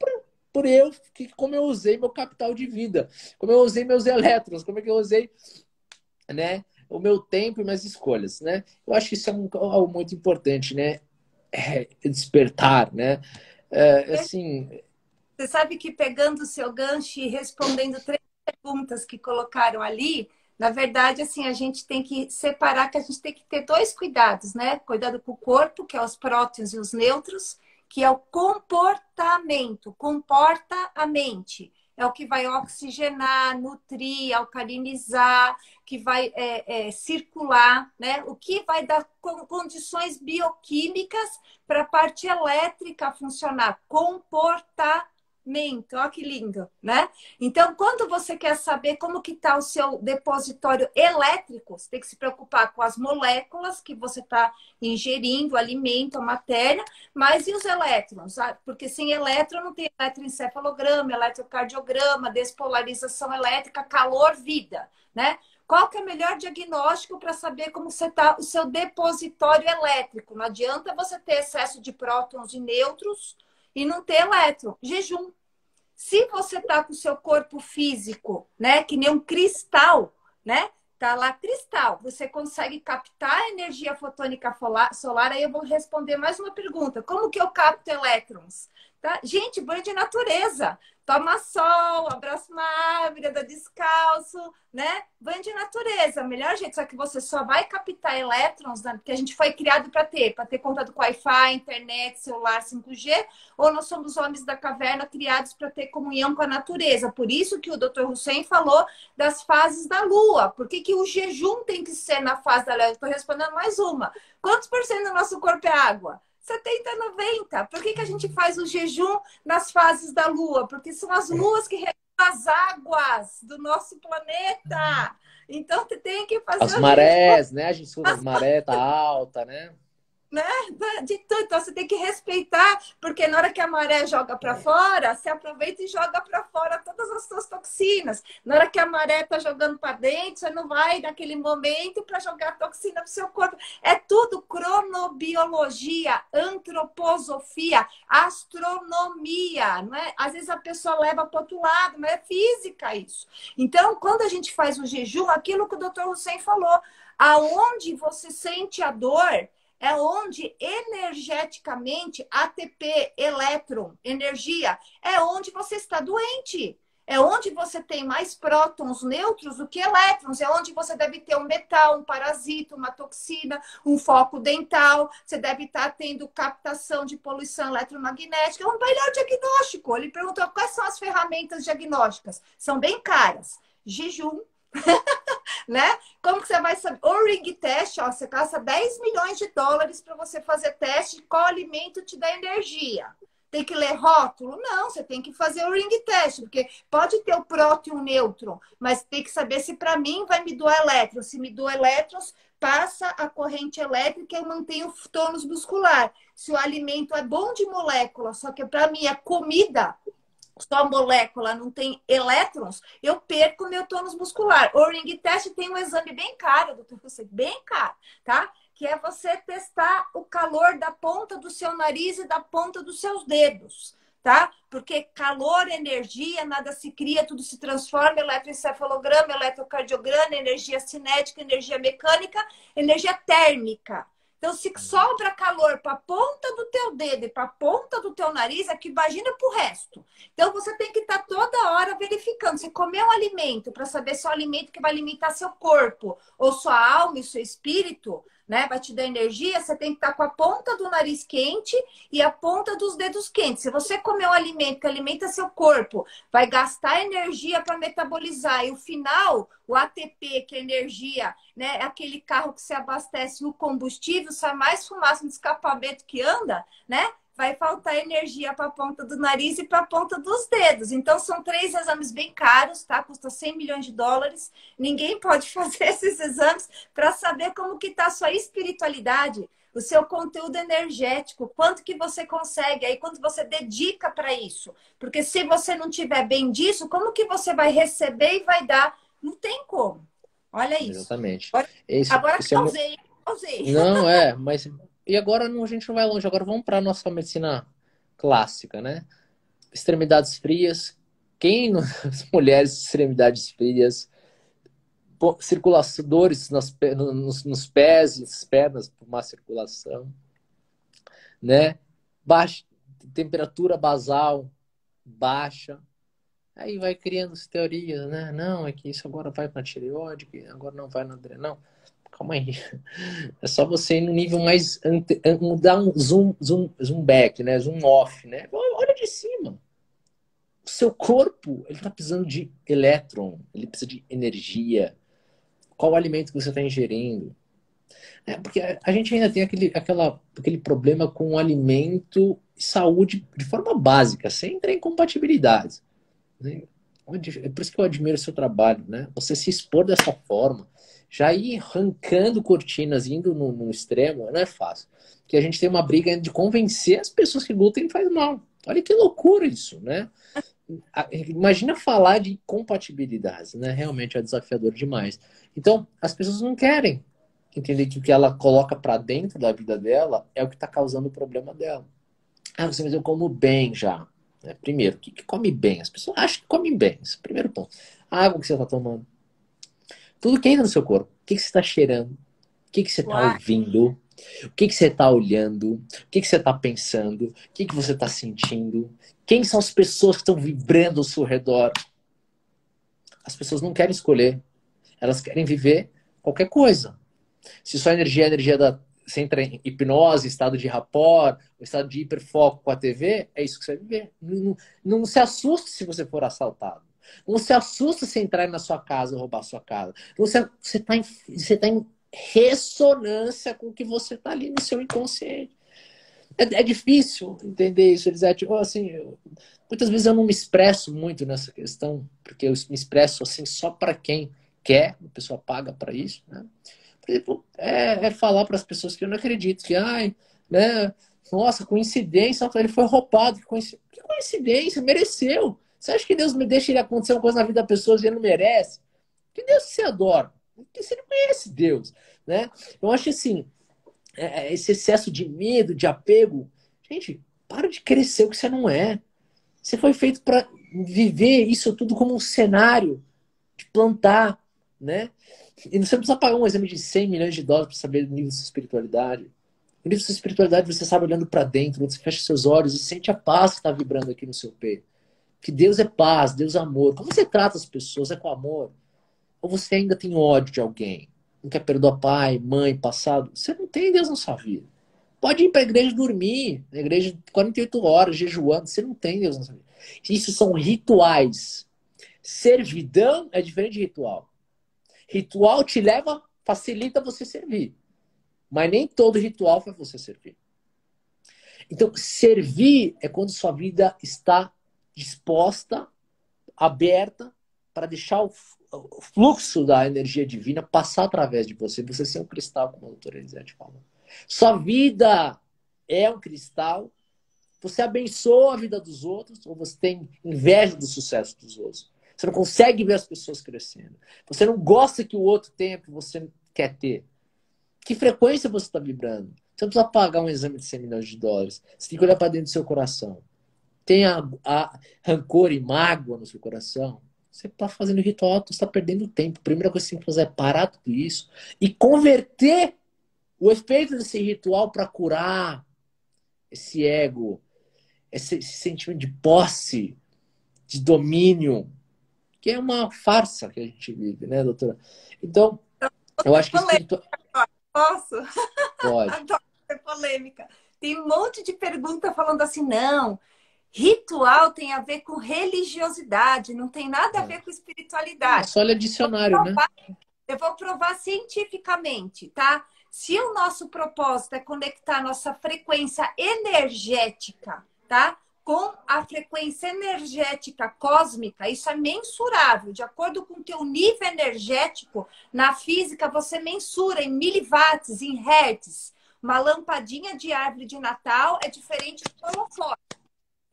por eu, como eu usei meu capital de vida, como eu usei meus elétrons, como é que eu usei, né, o meu tempo e minhas escolhas, né? Eu acho que isso é algo muito importante, né? Despertar, né? Assim, Você sabe que pegando o seu gancho e respondendo 3 perguntas que colocaram ali, na verdade, assim, a gente tem que separar que a gente tem que ter 2 cuidados, né? Cuidado com o corpo, que é os prótons e os nêutrons, que é o comportamento, comporta a mente. É o que vai oxigenar, nutrir, alcalinizar, que vai circular, né? O que vai dar condições bioquímicas para a parte elétrica funcionar. Comportamento. Olha que lindo, né? Então, quando você quer saber como que está o seu depositório elétrico, você tem que se preocupar com as moléculas que você está ingerindo, alimento, a matéria, mas e os elétrons? Porque sem elétron não tem eletroencefalograma, eletrocardiograma, despolarização elétrica, calor, vida, né? Qual que é o melhor diagnóstico para saber como você está o seu depositório elétrico? Não adianta você ter excesso de prótons e nêutrons e não ter elétron. Jejum. Se você tá com o seu corpo físico, né, que nem um cristal, né? Tá lá cristal, você consegue captar a energia fotônica solar. Aí eu vou responder mais uma pergunta. Como que eu capto elétrons? Tá? Gente, banho de natureza. Toma sol, abraça uma árvore, anda descalço, né? Banho de natureza, melhor jeito. Só que você só vai captar elétrons, né? Porque a gente foi criado para ter contato com Wi-Fi, internet, celular 5G, ou nós somos homens da caverna criados para ter comunhão com a natureza. Por isso que o Dr. Hussein falou das fases da Lua. Por que que o jejum tem que ser na fase da Lua? Eu estou respondendo mais uma. Quantos por cento do nosso corpo é água? 70, 90. Por que que a gente faz o jejum nas fases da Lua? Porque são as luas que regulam as águas do nosso planeta. Então, você tem que fazer As o marés, né? A gente estuda as marés, tá alta, né? né? De tudo. Então você tem que respeitar, porque na hora que a maré joga para fora, você aproveita e joga para fora todas as suas toxinas. Na hora que a maré tá jogando para dentro, você não vai naquele momento para jogar toxina pro seu corpo. É tudo cronobiologia, antroposofia, astronomia, não é? Às vezes a pessoa leva para outro lado, mas é física isso. Então, quando a gente faz o jejum, aquilo que o Dr. Hussein falou, aonde você sente a dor, é onde energeticamente, ATP, elétron, energia, é onde você está doente. É onde você tem mais prótons, nêutrons do que elétrons. É onde você deve ter um metal, um parasita, uma toxina, um foco dental. Você deve estar tendo captação de poluição eletromagnética. É um melhor diagnóstico. Ele perguntou quais são as ferramentas diagnósticas. São bem caras. Jejum. Né? Como que você vai saber? O ring test, ó, você gasta 10 milhões de dólares para você fazer teste de qual alimento te dá energia. Tem que ler rótulo? Não, você tem que fazer o ring test, porque pode ter o próton e o nêutron, mas tem que saber se para mim vai me doar elétrons. Se me doar elétrons, passa a corrente elétrica e eu mantenho o tônus muscular. Se o alimento é bom de molécula, só que para mim é comida, só molécula não tem elétrons, eu perco meu tônus muscular. O ring test tem um exame bem caro, doutor Hussein, bem caro, tá? Que é você testar o calor da ponta do seu nariz e da ponta dos seus dedos, tá? Porque calor, energia, nada se cria, tudo se transforma, eletroencefalograma, eletrocardiograma, energia cinética, energia mecânica, energia térmica. Então, se sobra calor para a ponta do teu dedo e para a ponta do teu nariz, é que imagina para o resto. Então, você tem que estar toda hora verificando. Você comeu um alimento para saber se é o alimento que vai alimentar seu corpo ou sua alma e seu espírito, né? Vai te dar energia, você tem que estar com a ponta do nariz quente e a ponta dos dedos quentes. Se você comer um alimento que alimenta seu corpo, vai gastar energia para metabolizar. E o final, o ATP, que é energia, né? É aquele carro que se abastece no combustível, sai mais fumaça no escapamento que anda, né? Vai faltar energia para a ponta do nariz e para a ponta dos dedos. Então, são 3 exames bem caros, tá? Custa 100 milhões de dólares. Ninguém pode fazer esses exames para saber como que está a sua espiritualidade, o seu conteúdo energético, quanto que você consegue, aí quanto você dedica para isso. Porque se você não tiver bem disso, como que você vai receber e vai dar? Não tem como. Olha isso. Exatamente. Agora Esse é causei. Não, mas... E agora a gente não vai longe. Agora vamos para a nossa medicina clássica, né? Extremidades frias. As mulheres de extremidades frias, circuladores nos pés e nas pernas, por má circulação, né? Baixa temperatura basal, baixa. Aí vai criando as teorias, né? Não, é que isso agora vai para tireoide, que agora não vai no adrenal. Calma aí. É só você ir no nível mais... dar um zoom back, né? Zoom off, né? Olha de cima. O seu corpo, ele tá precisando de elétron, ele precisa de energia. Qual o alimento que você está ingerindo? Porque a gente ainda tem aquele problema com o alimento e saúde de forma básica, sem entrar em compatibilidades. Né? É por isso que eu admiro o seu trabalho, né? Você se expor dessa forma, já ir arrancando cortinas, indo no extremo, não é fácil. Porque a gente tem uma briga de convencer as pessoas que glúten faz mal. Olha que loucura isso, né? Imagina falar de compatibilidades, né? Realmente é desafiador demais. Então, as pessoas não querem entender que o que ela coloca para dentro da vida dela é o que está causando o problema dela. Ah, mas eu como bem já. Primeiro, o que come bem? As pessoas acham que comem bem. Esse é o primeiro ponto. A água que você está tomando. Tudo que entra no seu corpo. O que você está cheirando? O que você está ouvindo? O que você está olhando? O que você está pensando? O que você está sentindo? Quem são as pessoas que estão vibrando ao seu redor? As pessoas não querem escolher. Elas querem viver qualquer coisa. Se sua energia é a energia da... Você entra em hipnose, estado de rapport, estado de hiperfoco com a TV, é isso que você vai viver. Não se assuste se você for assaltado. Não se assuste se entrar na sua casa e roubar a sua casa. Você está em ressonância com o que você está ali no seu inconsciente. É difícil entender isso, Elisete. Assim, muitas vezes eu não me expresso muito nessa questão, porque eu me expresso assim só para quem quer, a pessoa paga para isso, né? Por exemplo, falar para as pessoas que eu não acredito, que, ai, né, nossa, coincidência, ele foi roubado, que coincidência, mereceu. Você acha que Deus me deixa ele acontecer uma coisa na vida da pessoa e ele não merece? Que Deus você adora? Porque você não conhece Deus, né? Eu acho assim, esse excesso de medo, de apego, gente, para de crescer o que você não é. Você foi feito para viver isso tudo como um cenário de plantar, né? E você não precisa pagar um exame de 100 milhões de dólares para saber o nível da sua espiritualidade. O nível da sua espiritualidade você sabe olhando para dentro, você fecha seus olhos e sente a paz que está vibrando aqui no seu peito. Que Deus é paz, Deus é amor. Como você trata as pessoas? É com amor? Ou você ainda tem ódio de alguém? Não quer perdoar pai, mãe, passado? Você não tem Deus na sua vida. Pode ir para a igreja dormir, na igreja 48 horas, jejuando. Você não tem Deus na sua vida. Isso são rituais. Servidão é diferente de ritual. Ritual te leva, facilita você servir. Mas nem todo ritual faz você servir. Então, servir é quando sua vida está disposta, aberta, para deixar o fluxo da energia divina passar através de você. Você ser um cristal, como a doutora Elisete falou. Sua vida é um cristal. Você abençoa a vida dos outros ou você tem inveja do sucesso dos outros? Você não consegue ver as pessoas crescendo. Você não gosta que o outro tenha o que você quer ter. Que frequência você está vibrando? Você não precisa pagar um exame de 100 milhões de dólares. Você tem que olhar para dentro do seu coração. Tem rancor e mágoa no seu coração? Você está fazendo ritual, você está perdendo tempo. A primeira coisa que você tem que fazer é parar tudo isso e converter o efeito desse ritual para curar esse ego, esse sentimento de posse, de domínio, que é uma farsa que a gente vive, né, doutora? Então, eu acho que espiritual... Posso? Pode. Adoro ser polêmica. Tem um monte de pergunta falando assim, não, ritual tem a ver com religiosidade, não tem nada a ver com espiritualidade. Só olha dicionário, né? Eu vou provar cientificamente, tá? Se o nosso propósito é conectar a nossa frequência energética, tá? Com a frequência energética cósmica, isso é mensurável. De acordo com o teu nível energético, na física você mensura em miliwatts, em hertz. Uma lampadinha de árvore de Natal é diferente do holofote.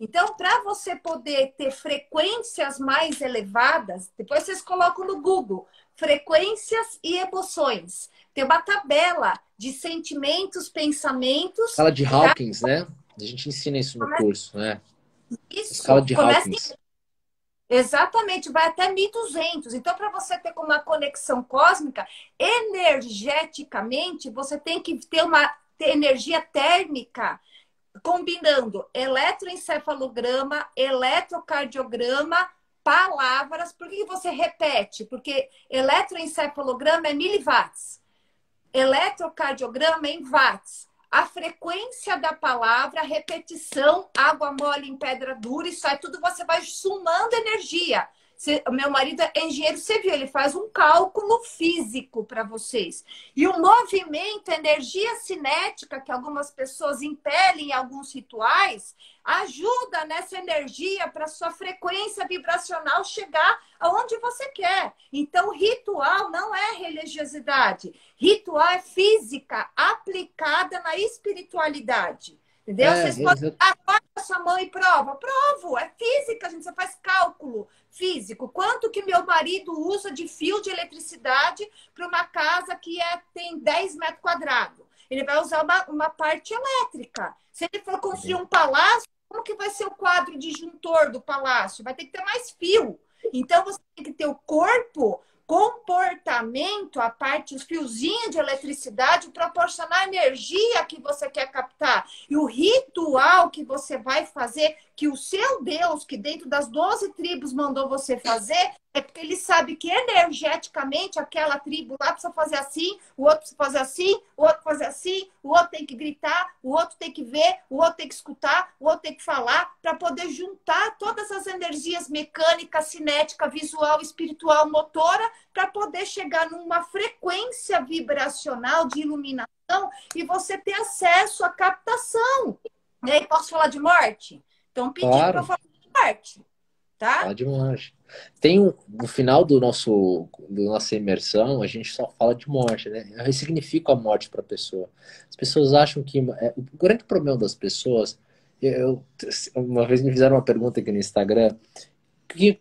Então, para você poder ter frequências mais elevadas, depois vocês colocam no Google, frequências e emoções. Tem uma tabela de sentimentos, pensamentos. Escala de Hawkins, né? A gente ensina isso no curso, né? Isso. Escala de Hawkins. Exatamente, vai até 1.200. Então, para você ter uma conexão cósmica, energeticamente, você tem que ter uma energia térmica combinando eletroencefalograma, eletrocardiograma, palavras. Por que você repete? Porque eletroencefalograma é miliwatts, eletrocardiograma é em watts. A frequência da palavra, a repetição, água mole em pedra dura, isso aí tudo você vai sumando energia. Meu marido é engenheiro civil, ele faz um cálculo físico para vocês. E o movimento, energia cinética que algumas pessoas impelem em alguns rituais, ajuda nessa energia para sua frequência vibracional chegar aonde você quer. Então, ritual não é religiosidade. Ritual é física aplicada na espiritualidade. Entendeu? Vocês podem acorda a sua mão e prova. Provo, é física, gente. Você faz cálculo físico. Quanto que meu marido usa de fio de eletricidade para uma casa que tem 10 metros quadrados? Ele vai usar uma parte elétrica. Se ele for construir um palácio, como que vai ser o quadro disjuntor do palácio? Vai ter que ter mais fio. Então, você tem que ter o corpo, comportamento, a parte, os fiozinhos de eletricidade, proporcionar a energia que você quer captar. E o ritual que você vai fazer, que o seu Deus, que dentro das 12 tribos mandou você fazer, é porque ele sabe que energeticamente aquela tribo lá precisa fazer assim, o outro precisa fazer assim, o outro fazer assim, o outro tem que gritar, o outro tem que ver, o outro tem que escutar, o outro tem que falar, para poder juntar todas as energias mecânica, cinética, visual, espiritual, motora, para poder chegar numa frequência vibracional de iluminação e você ter acesso à captação. E aí, posso falar de morte? Estão pedindo para falar de morte, tá? Fala de morte. No final do nossa imersão, a gente só fala de morte, né? Eu ressignifico a morte para a pessoa. As pessoas acham que... o grande problema das pessoas... uma vez me fizeram uma pergunta aqui no Instagram.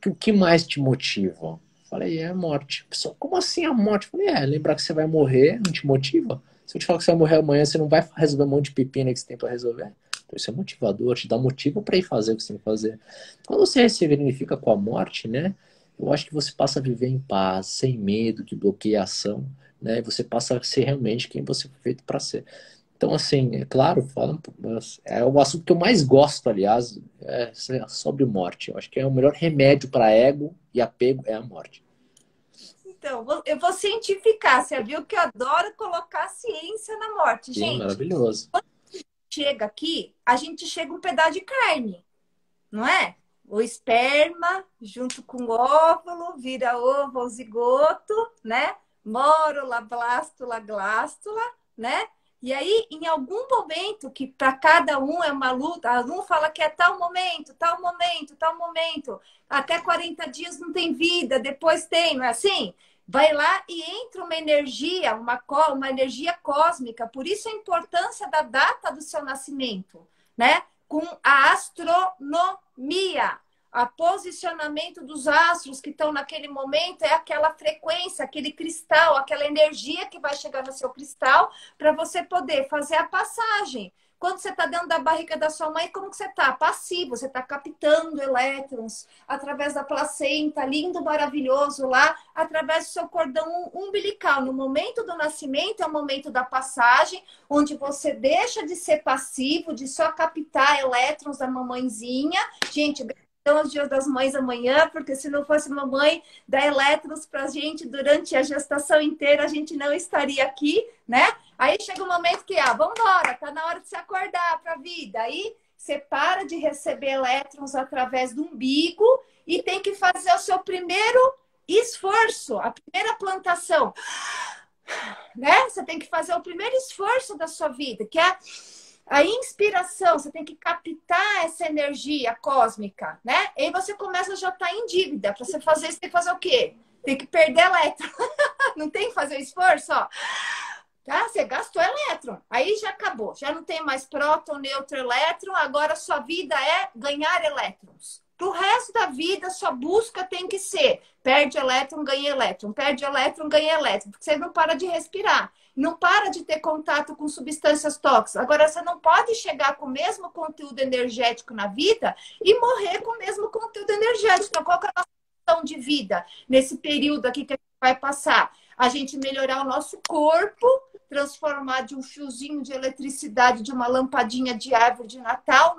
O que mais te motiva? Falei, é a morte. A pessoa, como assim a morte? Falei, lembrar que você vai morrer não te motiva? Se eu te falar que você vai morrer amanhã, você não vai resolver um monte de pepino que você tem para resolver? Então isso é motivador, te dá motivo para ir fazer o que você tem que fazer. Quando você ressignifica com a morte, né? Eu acho que você passa a viver em paz, sem medo que bloqueie a ação, né? Você passa a ser realmente quem você foi feito para ser. Então, assim, é claro, é o assunto que eu mais gosto, aliás, é sobre morte. Eu acho que é o melhor remédio para ego e apego é a morte. Então, eu vou cientificar. Você viu que eu adoro colocar ciência na morte, Sim, gente. maravilhoso. Quando a gente chega aqui, a gente chega um pedaço de carne, não é? O esperma, junto com o óvulo, vira ovo ou zigoto, né? Mórula, blástula, glástula, né? E aí, em algum momento, que para cada um é uma luta, um fala que é tal momento, tal momento, tal momento, até 40 dias não tem vida, depois tem, não é assim? Vai lá e entra uma energia, uma energia cósmica, por isso a importância da data do seu nascimento, né? Com a astronomia. O posicionamento dos astros que estão naquele momento é aquela frequência, aquele cristal, aquela energia que vai chegar no seu cristal para você poder fazer a passagem. Quando você está dentro da barriga da sua mãe, como que você está? Passivo, você está captando elétrons através da placenta, lindo, maravilhoso lá, através do seu cordão umbilical. No momento do nascimento é o momento da passagem, onde você deixa de ser passivo, de só captar elétrons da mamãezinha. Gente, os dias das mães amanhã, porque se não fosse mamãe dar elétrons pra gente durante a gestação inteira, a gente não estaria aqui, né? Aí chega um momento que, vamos embora, tá na hora de se acordar pra vida. Aí você para de receber elétrons através do umbigo e tem que fazer o seu primeiro esforço, a primeira plantação, né? Você tem que fazer o primeiro esforço da sua vida, que é a inspiração. Você tem que captar essa energia cósmica, né? E aí você começa já a estar em dívida. Para você fazer isso, tem que fazer o quê? Tem que perder elétron. Não tem que fazer esforço, ó. Tá? Você gastou elétron. Aí já acabou. Já não tem mais próton, nêutron, elétron. Agora sua vida é ganhar elétrons. Pro resto da vida, sua busca tem que ser perde elétron, ganha elétron. Perde elétron, ganha elétron. Porque você não para de respirar. Não para de ter contato com substâncias tóxicas. Agora, você não pode chegar com o mesmo conteúdo energético na vida e morrer com o mesmo conteúdo energético. Então, qual que é a nossa missão de vida nesse período aqui que a gente vai passar? a gente melhorar o nosso corpo, transformar de um fiozinho de eletricidade, de uma lampadinha de árvore de Natal,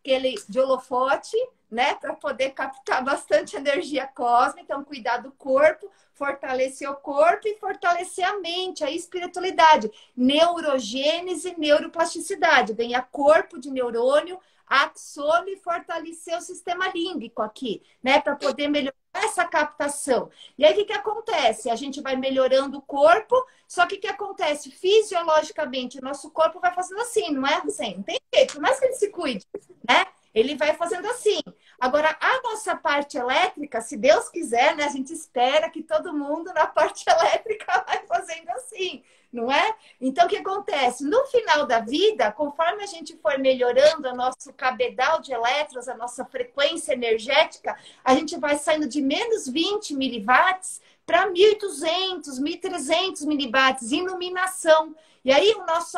aquele de holofote, né? Para poder captar bastante energia cósmica, então cuidar do corpo, fortalecer o corpo e fortalecer a mente, a espiritualidade, neurogênese, neuroplasticidade, ganhar corpo de neurônio, axônio e fortalecer o sistema límbico aqui, né? Para poder melhorar essa captação. E aí, o que acontece? A gente vai melhorando o corpo, só que o que acontece? Fisiologicamente, o nosso corpo vai fazendo assim, não é, Hussein? Não tem jeito, por mais que ele se cuide, né? Ele vai fazendo assim. Agora, a nossa parte elétrica, se Deus quiser, né? A gente espera que todo mundo na parte elétrica vai fazendo assim, não é? Então, o que acontece? No final da vida, conforme a gente for melhorando o nosso cabedal de elétrons, a nossa frequência energética, a gente vai saindo de menos 20 miliwatts para 1.200, 1.300 miliwatts, iluminação. E aí,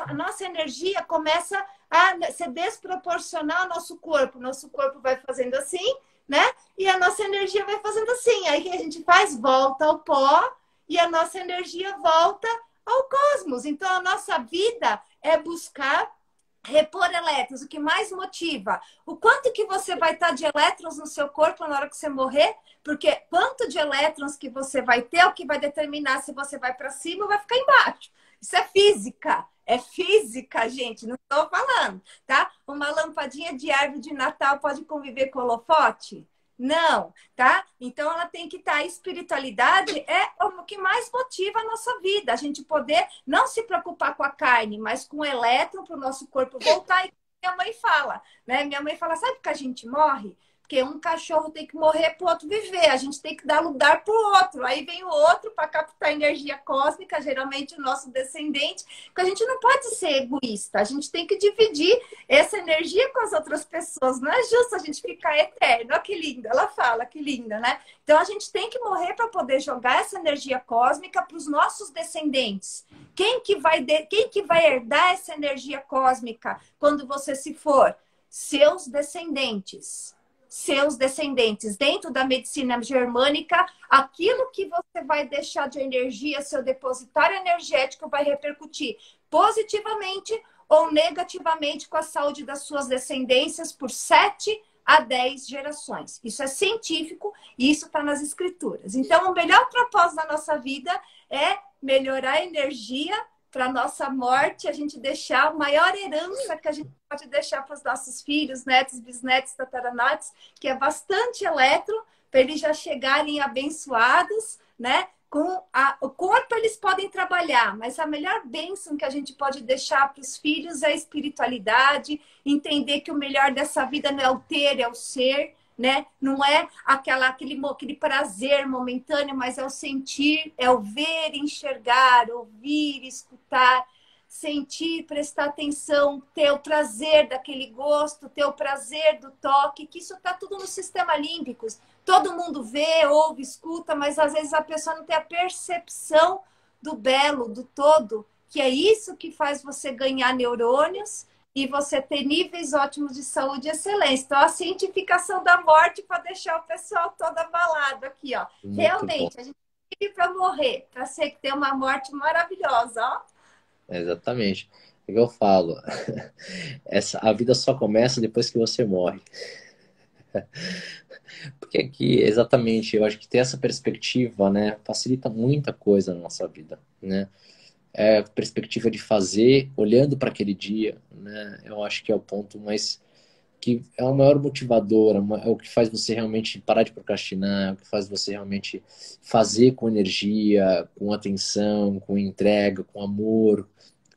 a nossa energia começa a ser desproporcional ao nosso corpo. Nosso corpo vai fazendo assim, né? E a nossa energia vai fazendo assim. Aí, o que a gente faz? Volta ao pó e a nossa energia volta ao cosmos. Então, a nossa vida é buscar repor elétrons. O que mais motiva? O quanto que você vai estar de elétrons no seu corpo na hora que você morrer? Porque quanto de elétrons que você vai ter é o que vai determinar se você vai para cima ou vai ficar embaixo. Isso é física. É física, gente. Não estou falando, tá? Uma lampadinha de árvore de Natal pode conviver com holofote? Não, tá? Então ela tem que estar. A espiritualidade é o que mais motiva a nossa vida. A gente poder não se preocupar com a carne, mas com o elétron para o nosso corpo voltar. E minha mãe fala, né? Minha mãe fala, sabe que a gente morre? Porque um cachorro tem que morrer para o outro viver. A gente tem que dar lugar para o outro. Aí vem o outro para captar energia cósmica, geralmente o nosso descendente. Porque a gente não pode ser egoísta. A gente tem que dividir essa energia com as outras pessoas. Não é justo a gente ficar eterno. Olha que linda. Ela fala, que linda, né? Então a gente tem que morrer para poder jogar essa energia cósmica para os nossos descendentes. Quem que vai herdar essa energia cósmica quando você se for? Seus descendentes. Seus descendentes. Dentro da medicina germânica, aquilo que você vai deixar de energia, seu depositário energético, vai repercutir positivamente ou negativamente com a saúde das suas descendências por 7 a 10 gerações. Isso é científico e isso está nas escrituras. Então, o melhor propósito da nossa vida é melhorar a energia para a nossa morte, a gente deixar a maior herança que a gente pode deixar para os nossos filhos, netos, bisnetos, tataranetos, que é bastante elétron, para eles já chegarem abençoados, né? O corpo eles podem trabalhar, mas a melhor bênção que a gente pode deixar para os filhos é a espiritualidade, entender que o melhor dessa vida não é o ter, é o ser, né? Não é aquele prazer momentâneo, mas é o sentir, é o ver, enxergar, ouvir, escutar, sentir, prestar atenção, ter o prazer daquele gosto, ter o prazer do toque, que isso está tudo no sistema límbico. Todo mundo vê, ouve, escuta, mas às vezes a pessoa não tem a percepção do belo, do todo, que é isso que faz você ganhar neurônios e você ter níveis ótimos de saúde e excelência. Então, a cientificação da morte para deixar o pessoal todo abalado aqui, ó. Muito Realmente, bom. a gente vive para morrer, para ter uma morte maravilhosa, ó. Exatamente. É o que eu falo. A vida só começa depois que você morre. Porque aqui, exatamente, eu acho que ter essa perspectiva, né, facilita muita coisa na nossa vida, né? A perspectiva de fazer, olhando para aquele dia, né? Eu acho que é o ponto mais que é o maior motivador, é o que faz você realmente parar de procrastinar, é o que faz você realmente fazer com energia, com atenção, com entrega, com amor,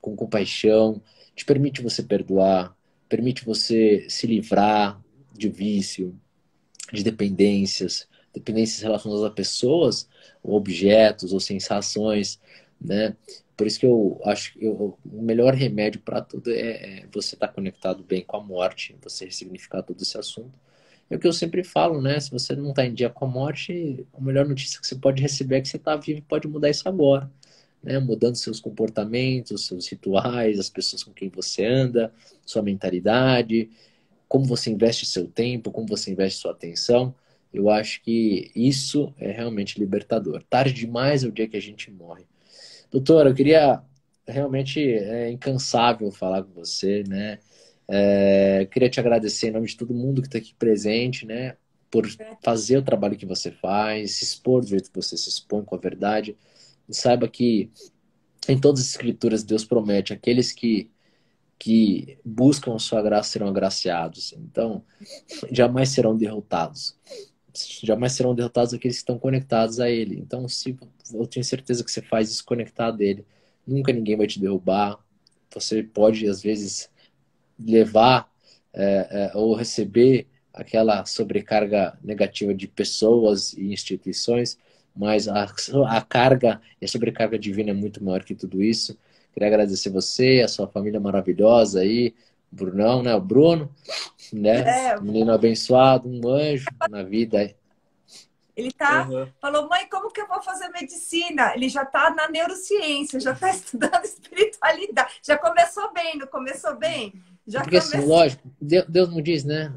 com compaixão, te permite você perdoar, permite você se livrar de vício, de dependências relacionadas a pessoas, ou objetos, ou sensações, né? Por isso que eu acho que o melhor remédio para tudo é você estar conectado bem com a morte, você ressignificar todo esse assunto. É o que eu sempre falo, né? Se você não está em dia com a morte, a melhor notícia que você pode receber é que você está vivo e pode mudar isso agora, né? Mudando seus comportamentos, seus rituais, as pessoas com quem você anda, sua mentalidade, como você investe seu tempo, como você investe sua atenção. Eu acho que isso é realmente libertador. Tarde demais é o dia que a gente morre. Doutora, eu queria realmente é incansável falar com você, né? Queria te agradecer em nome de todo mundo que está aqui presente, né? Por fazer o trabalho que você faz, se expor do jeito que você se expõe com a verdade. E saiba que em todas as escrituras Deus promete aqueles que buscam a sua graça serão agraciados. Então, jamais serão derrotados. Jamais serão derrotados aqueles que estão conectados a Ele. Então, se eu tenho certeza que você faz isso conectado a Ele, nunca ninguém vai te derrubar. Você pode, às vezes, levar ou receber aquela sobrecarga negativa de pessoas e instituições, mas a carga e a sobrecarga divina é muito maior que tudo isso. Queria agradecer você, a sua família maravilhosa aí, o Brunão, né? O Bruno, né? Menino abençoado, um anjo na vida. Ele falou, mãe, como que eu vou fazer medicina? Ele já está na neurociência, já está estudando espiritualidade. Já começou bem, não começou bem? Já porque assim, lógico, Deus não diz, né?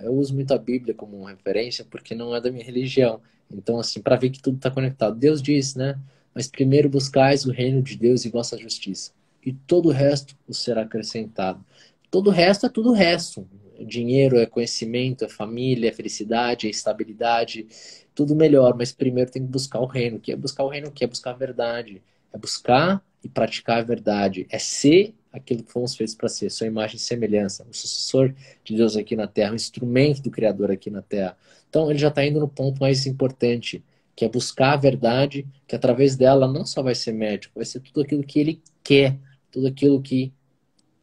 Eu uso muito a Bíblia como referência porque não é da minha religião. Então, assim, para ver que tudo está conectado. Deus diz, né? Mas primeiro buscais o reino de Deus e vossa justiça. E todo o resto vos será acrescentado. Todo o resto é tudo o resto. Dinheiro, é conhecimento, é família, é felicidade, é estabilidade, tudo melhor. Mas primeiro tem que buscar o reino. O que é buscar o reino? O que é buscar a verdade? É buscar e praticar a verdade. É ser aquilo que fomos feitos para ser, sua imagem e semelhança, o sucessor de Deus aqui na Terra, o instrumento do Criador aqui na Terra. Então ele já está indo no ponto mais importante, que é buscar a verdade, que através dela não só vai ser médico, vai ser tudo aquilo que ele quer, tudo aquilo que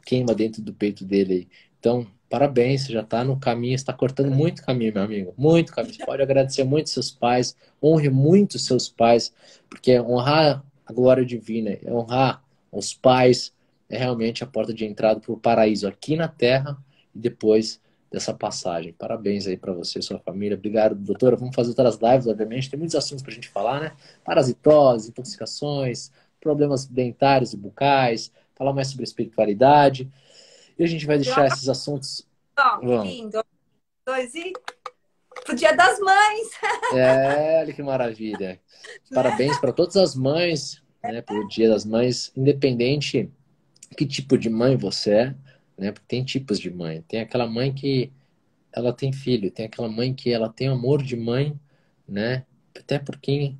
queima dentro do peito dele. Então, parabéns, você já está no caminho, está cortando muito caminho, meu amigo, muito caminho. Você pode agradecer muito seus pais, honre muito seus pais, porque honrar a glória divina, honrar os pais, é realmente a porta de entrada para o paraíso aqui na Terra e depois dessa passagem. Parabéns aí para você e sua família. Obrigado, doutora. Vamos fazer outras lives, obviamente. Tem muitos assuntos para a gente falar, né? Parasitose, intoxicações, problemas dentários e bucais, falar mais sobre espiritualidade. E a gente vai deixar esses assuntos... lindo. Pro Dia das Mães. Olha que maravilha. Parabéns para todas as mães, né, pelo Dia das Mães, independente que tipo de mãe você é, né? Porque tem tipos de mãe. Tem aquela mãe que ela tem filho, tem aquela mãe que ela tem amor de mãe, né? Até porque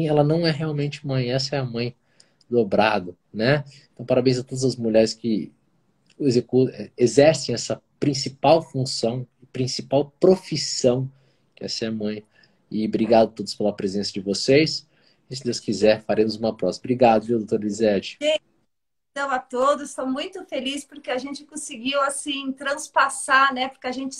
ela não é realmente mãe, essa é a mãe dobrado, né? Então, parabéns a todas as mulheres que exercem essa principal função, principal profissão, que é ser mãe. E obrigado a todos pela presença de vocês. E se Deus quiser, faremos uma próxima. Obrigado, viu, doutora Lisete? Então, a todos, estou muito feliz porque a gente conseguiu, assim, transpassar, né? Porque a gente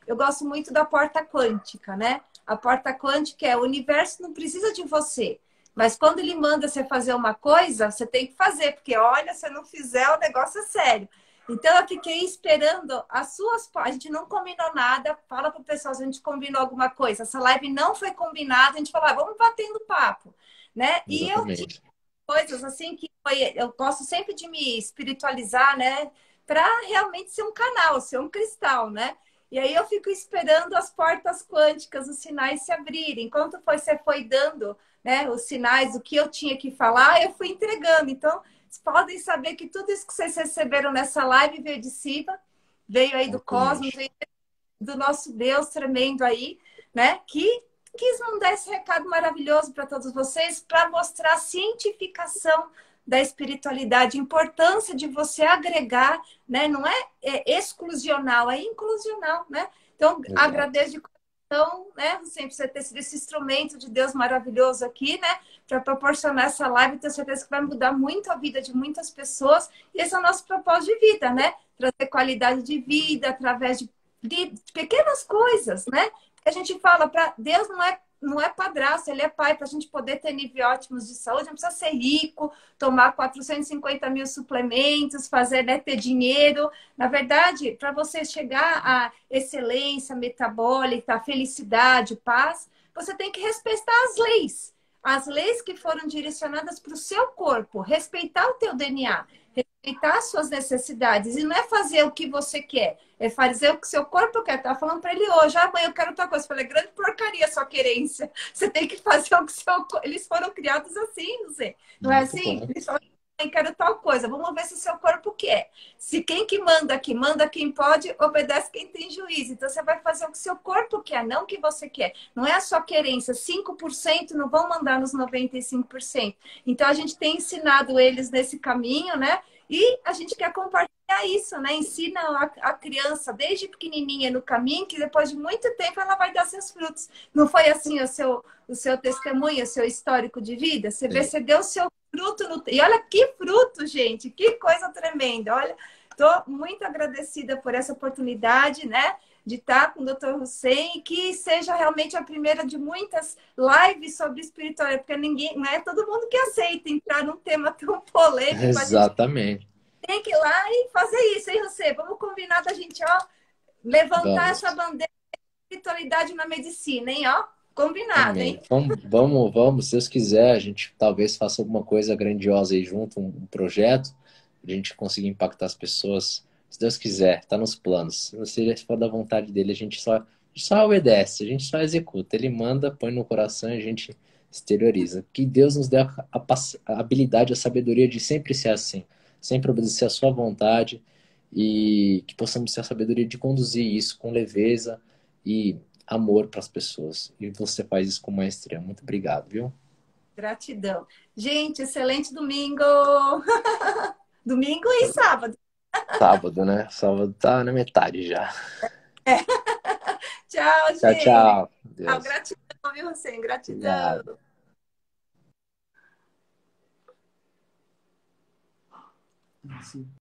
eu gosto muito da porta quântica, né? A porta quântica é o universo não precisa de você. Mas quando ele manda você fazer uma coisa, você tem que fazer, porque olha, se não fizer, o negócio é sério. Então eu fiquei esperando as suas... A gente não combinou nada. Fala pro pessoal se a gente combinou alguma coisa. Essa live não foi combinada. A gente falou, vamos batendo papo, né? Exatamente. E eu tive coisas assim que eu gosto sempre de me espiritualizar, né? Para realmente ser um canal, ser um cristal, né? E aí eu fico esperando as portas quânticas, os sinais se abrirem. Enquanto você foi dando, né, os sinais, o que eu tinha que falar, eu fui entregando. Então, vocês podem saber que tudo isso que vocês receberam nessa live veio de cima, veio aí do cosmos, veio do nosso Deus tremendo aí, né? Que quis mandar esse recado maravilhoso para todos vocês, para mostrar a cientificação da espiritualidade, a importância de você agregar, né? Não é exclusional, é inclusional, né? Então, agradeço de coração, né? Sempre você ter sido esse instrumento de Deus maravilhoso aqui, né? Para proporcionar essa live, tenho certeza que vai mudar muito a vida de muitas pessoas. E esse é o nosso propósito de vida, né? Trazer qualidade de vida através de pequenas coisas, né? A gente fala para Deus não é padrasto, ele é pai, para a gente poder ter níveis ótimos de saúde, não precisa ser rico, tomar 450 mil suplementos, fazer, né, ter dinheiro. Na verdade, para você chegar à excelência metabólica, felicidade, paz, você tem que respeitar as leis que foram direcionadas para o seu corpo, respeitar o teu DNA, respeitar as suas necessidades. E não é fazer o que você quer, é fazer o que seu corpo quer. Tá falando para ele hoje, mãe, eu quero outra coisa. Eu falei, grande porcaria sua querência. Você tem que fazer o que seu corpo... Eles foram criados assim, não sei. Não é Muito assim? bom. Eles falam, mãe, quero tal coisa. Vamos ver se o seu corpo quer. Se quem que manda aqui, manda quem pode, obedece quem tem juízo. Então você vai fazer o que seu corpo quer, não o que você quer. Não é a sua querência. 5% não vão mandar nos 95%. Então a gente tem ensinado eles nesse caminho, né? E a gente quer compartilhar isso, né? Ensina a criança desde pequenininha no caminho, que depois de muito tempo ela vai dar seus frutos. Não foi assim o seu testemunho, o seu histórico de vida? Você vê, Sim. você deu o seu fruto. E olha que fruto, gente! Que coisa tremenda! Olha, estou muito agradecida por essa oportunidade, né? De estar com o Dr. Hussein, que seja realmente a primeira de muitas lives sobre espiritualidade, porque ninguém, não é todo mundo que aceita entrar num tema tão polêmico. A gente Exatamente. tem que ir lá e fazer isso, hein, José? Vamos combinar da gente, levantar essa Vamos. bandeira de espiritualidade na medicina, hein, Combinado, Amém. hein? Vamos, se Deus quiser, a gente talvez faça alguma coisa grandiosa aí junto, um projeto, a gente conseguir impactar as pessoas. Se Deus quiser, tá nos planos. Se for da vontade dele, a gente só obedece, a gente só executa. Ele manda, põe no coração e a gente exterioriza. Que Deus nos dê a habilidade, a sabedoria de sempre ser assim, sempre obedecer a sua vontade e que possamos ter a sabedoria de conduzir isso com leveza e amor para as pessoas. E você faz isso com maestria. Muito obrigado, viu? Gratidão. Gente, excelente domingo! Domingo e sábado. Sábado, né? Sábado tá na metade já. Tchau, Tchau, gente. tchau. Deus. Gratidão, viu, Hussein? Gratidão. Obrigado.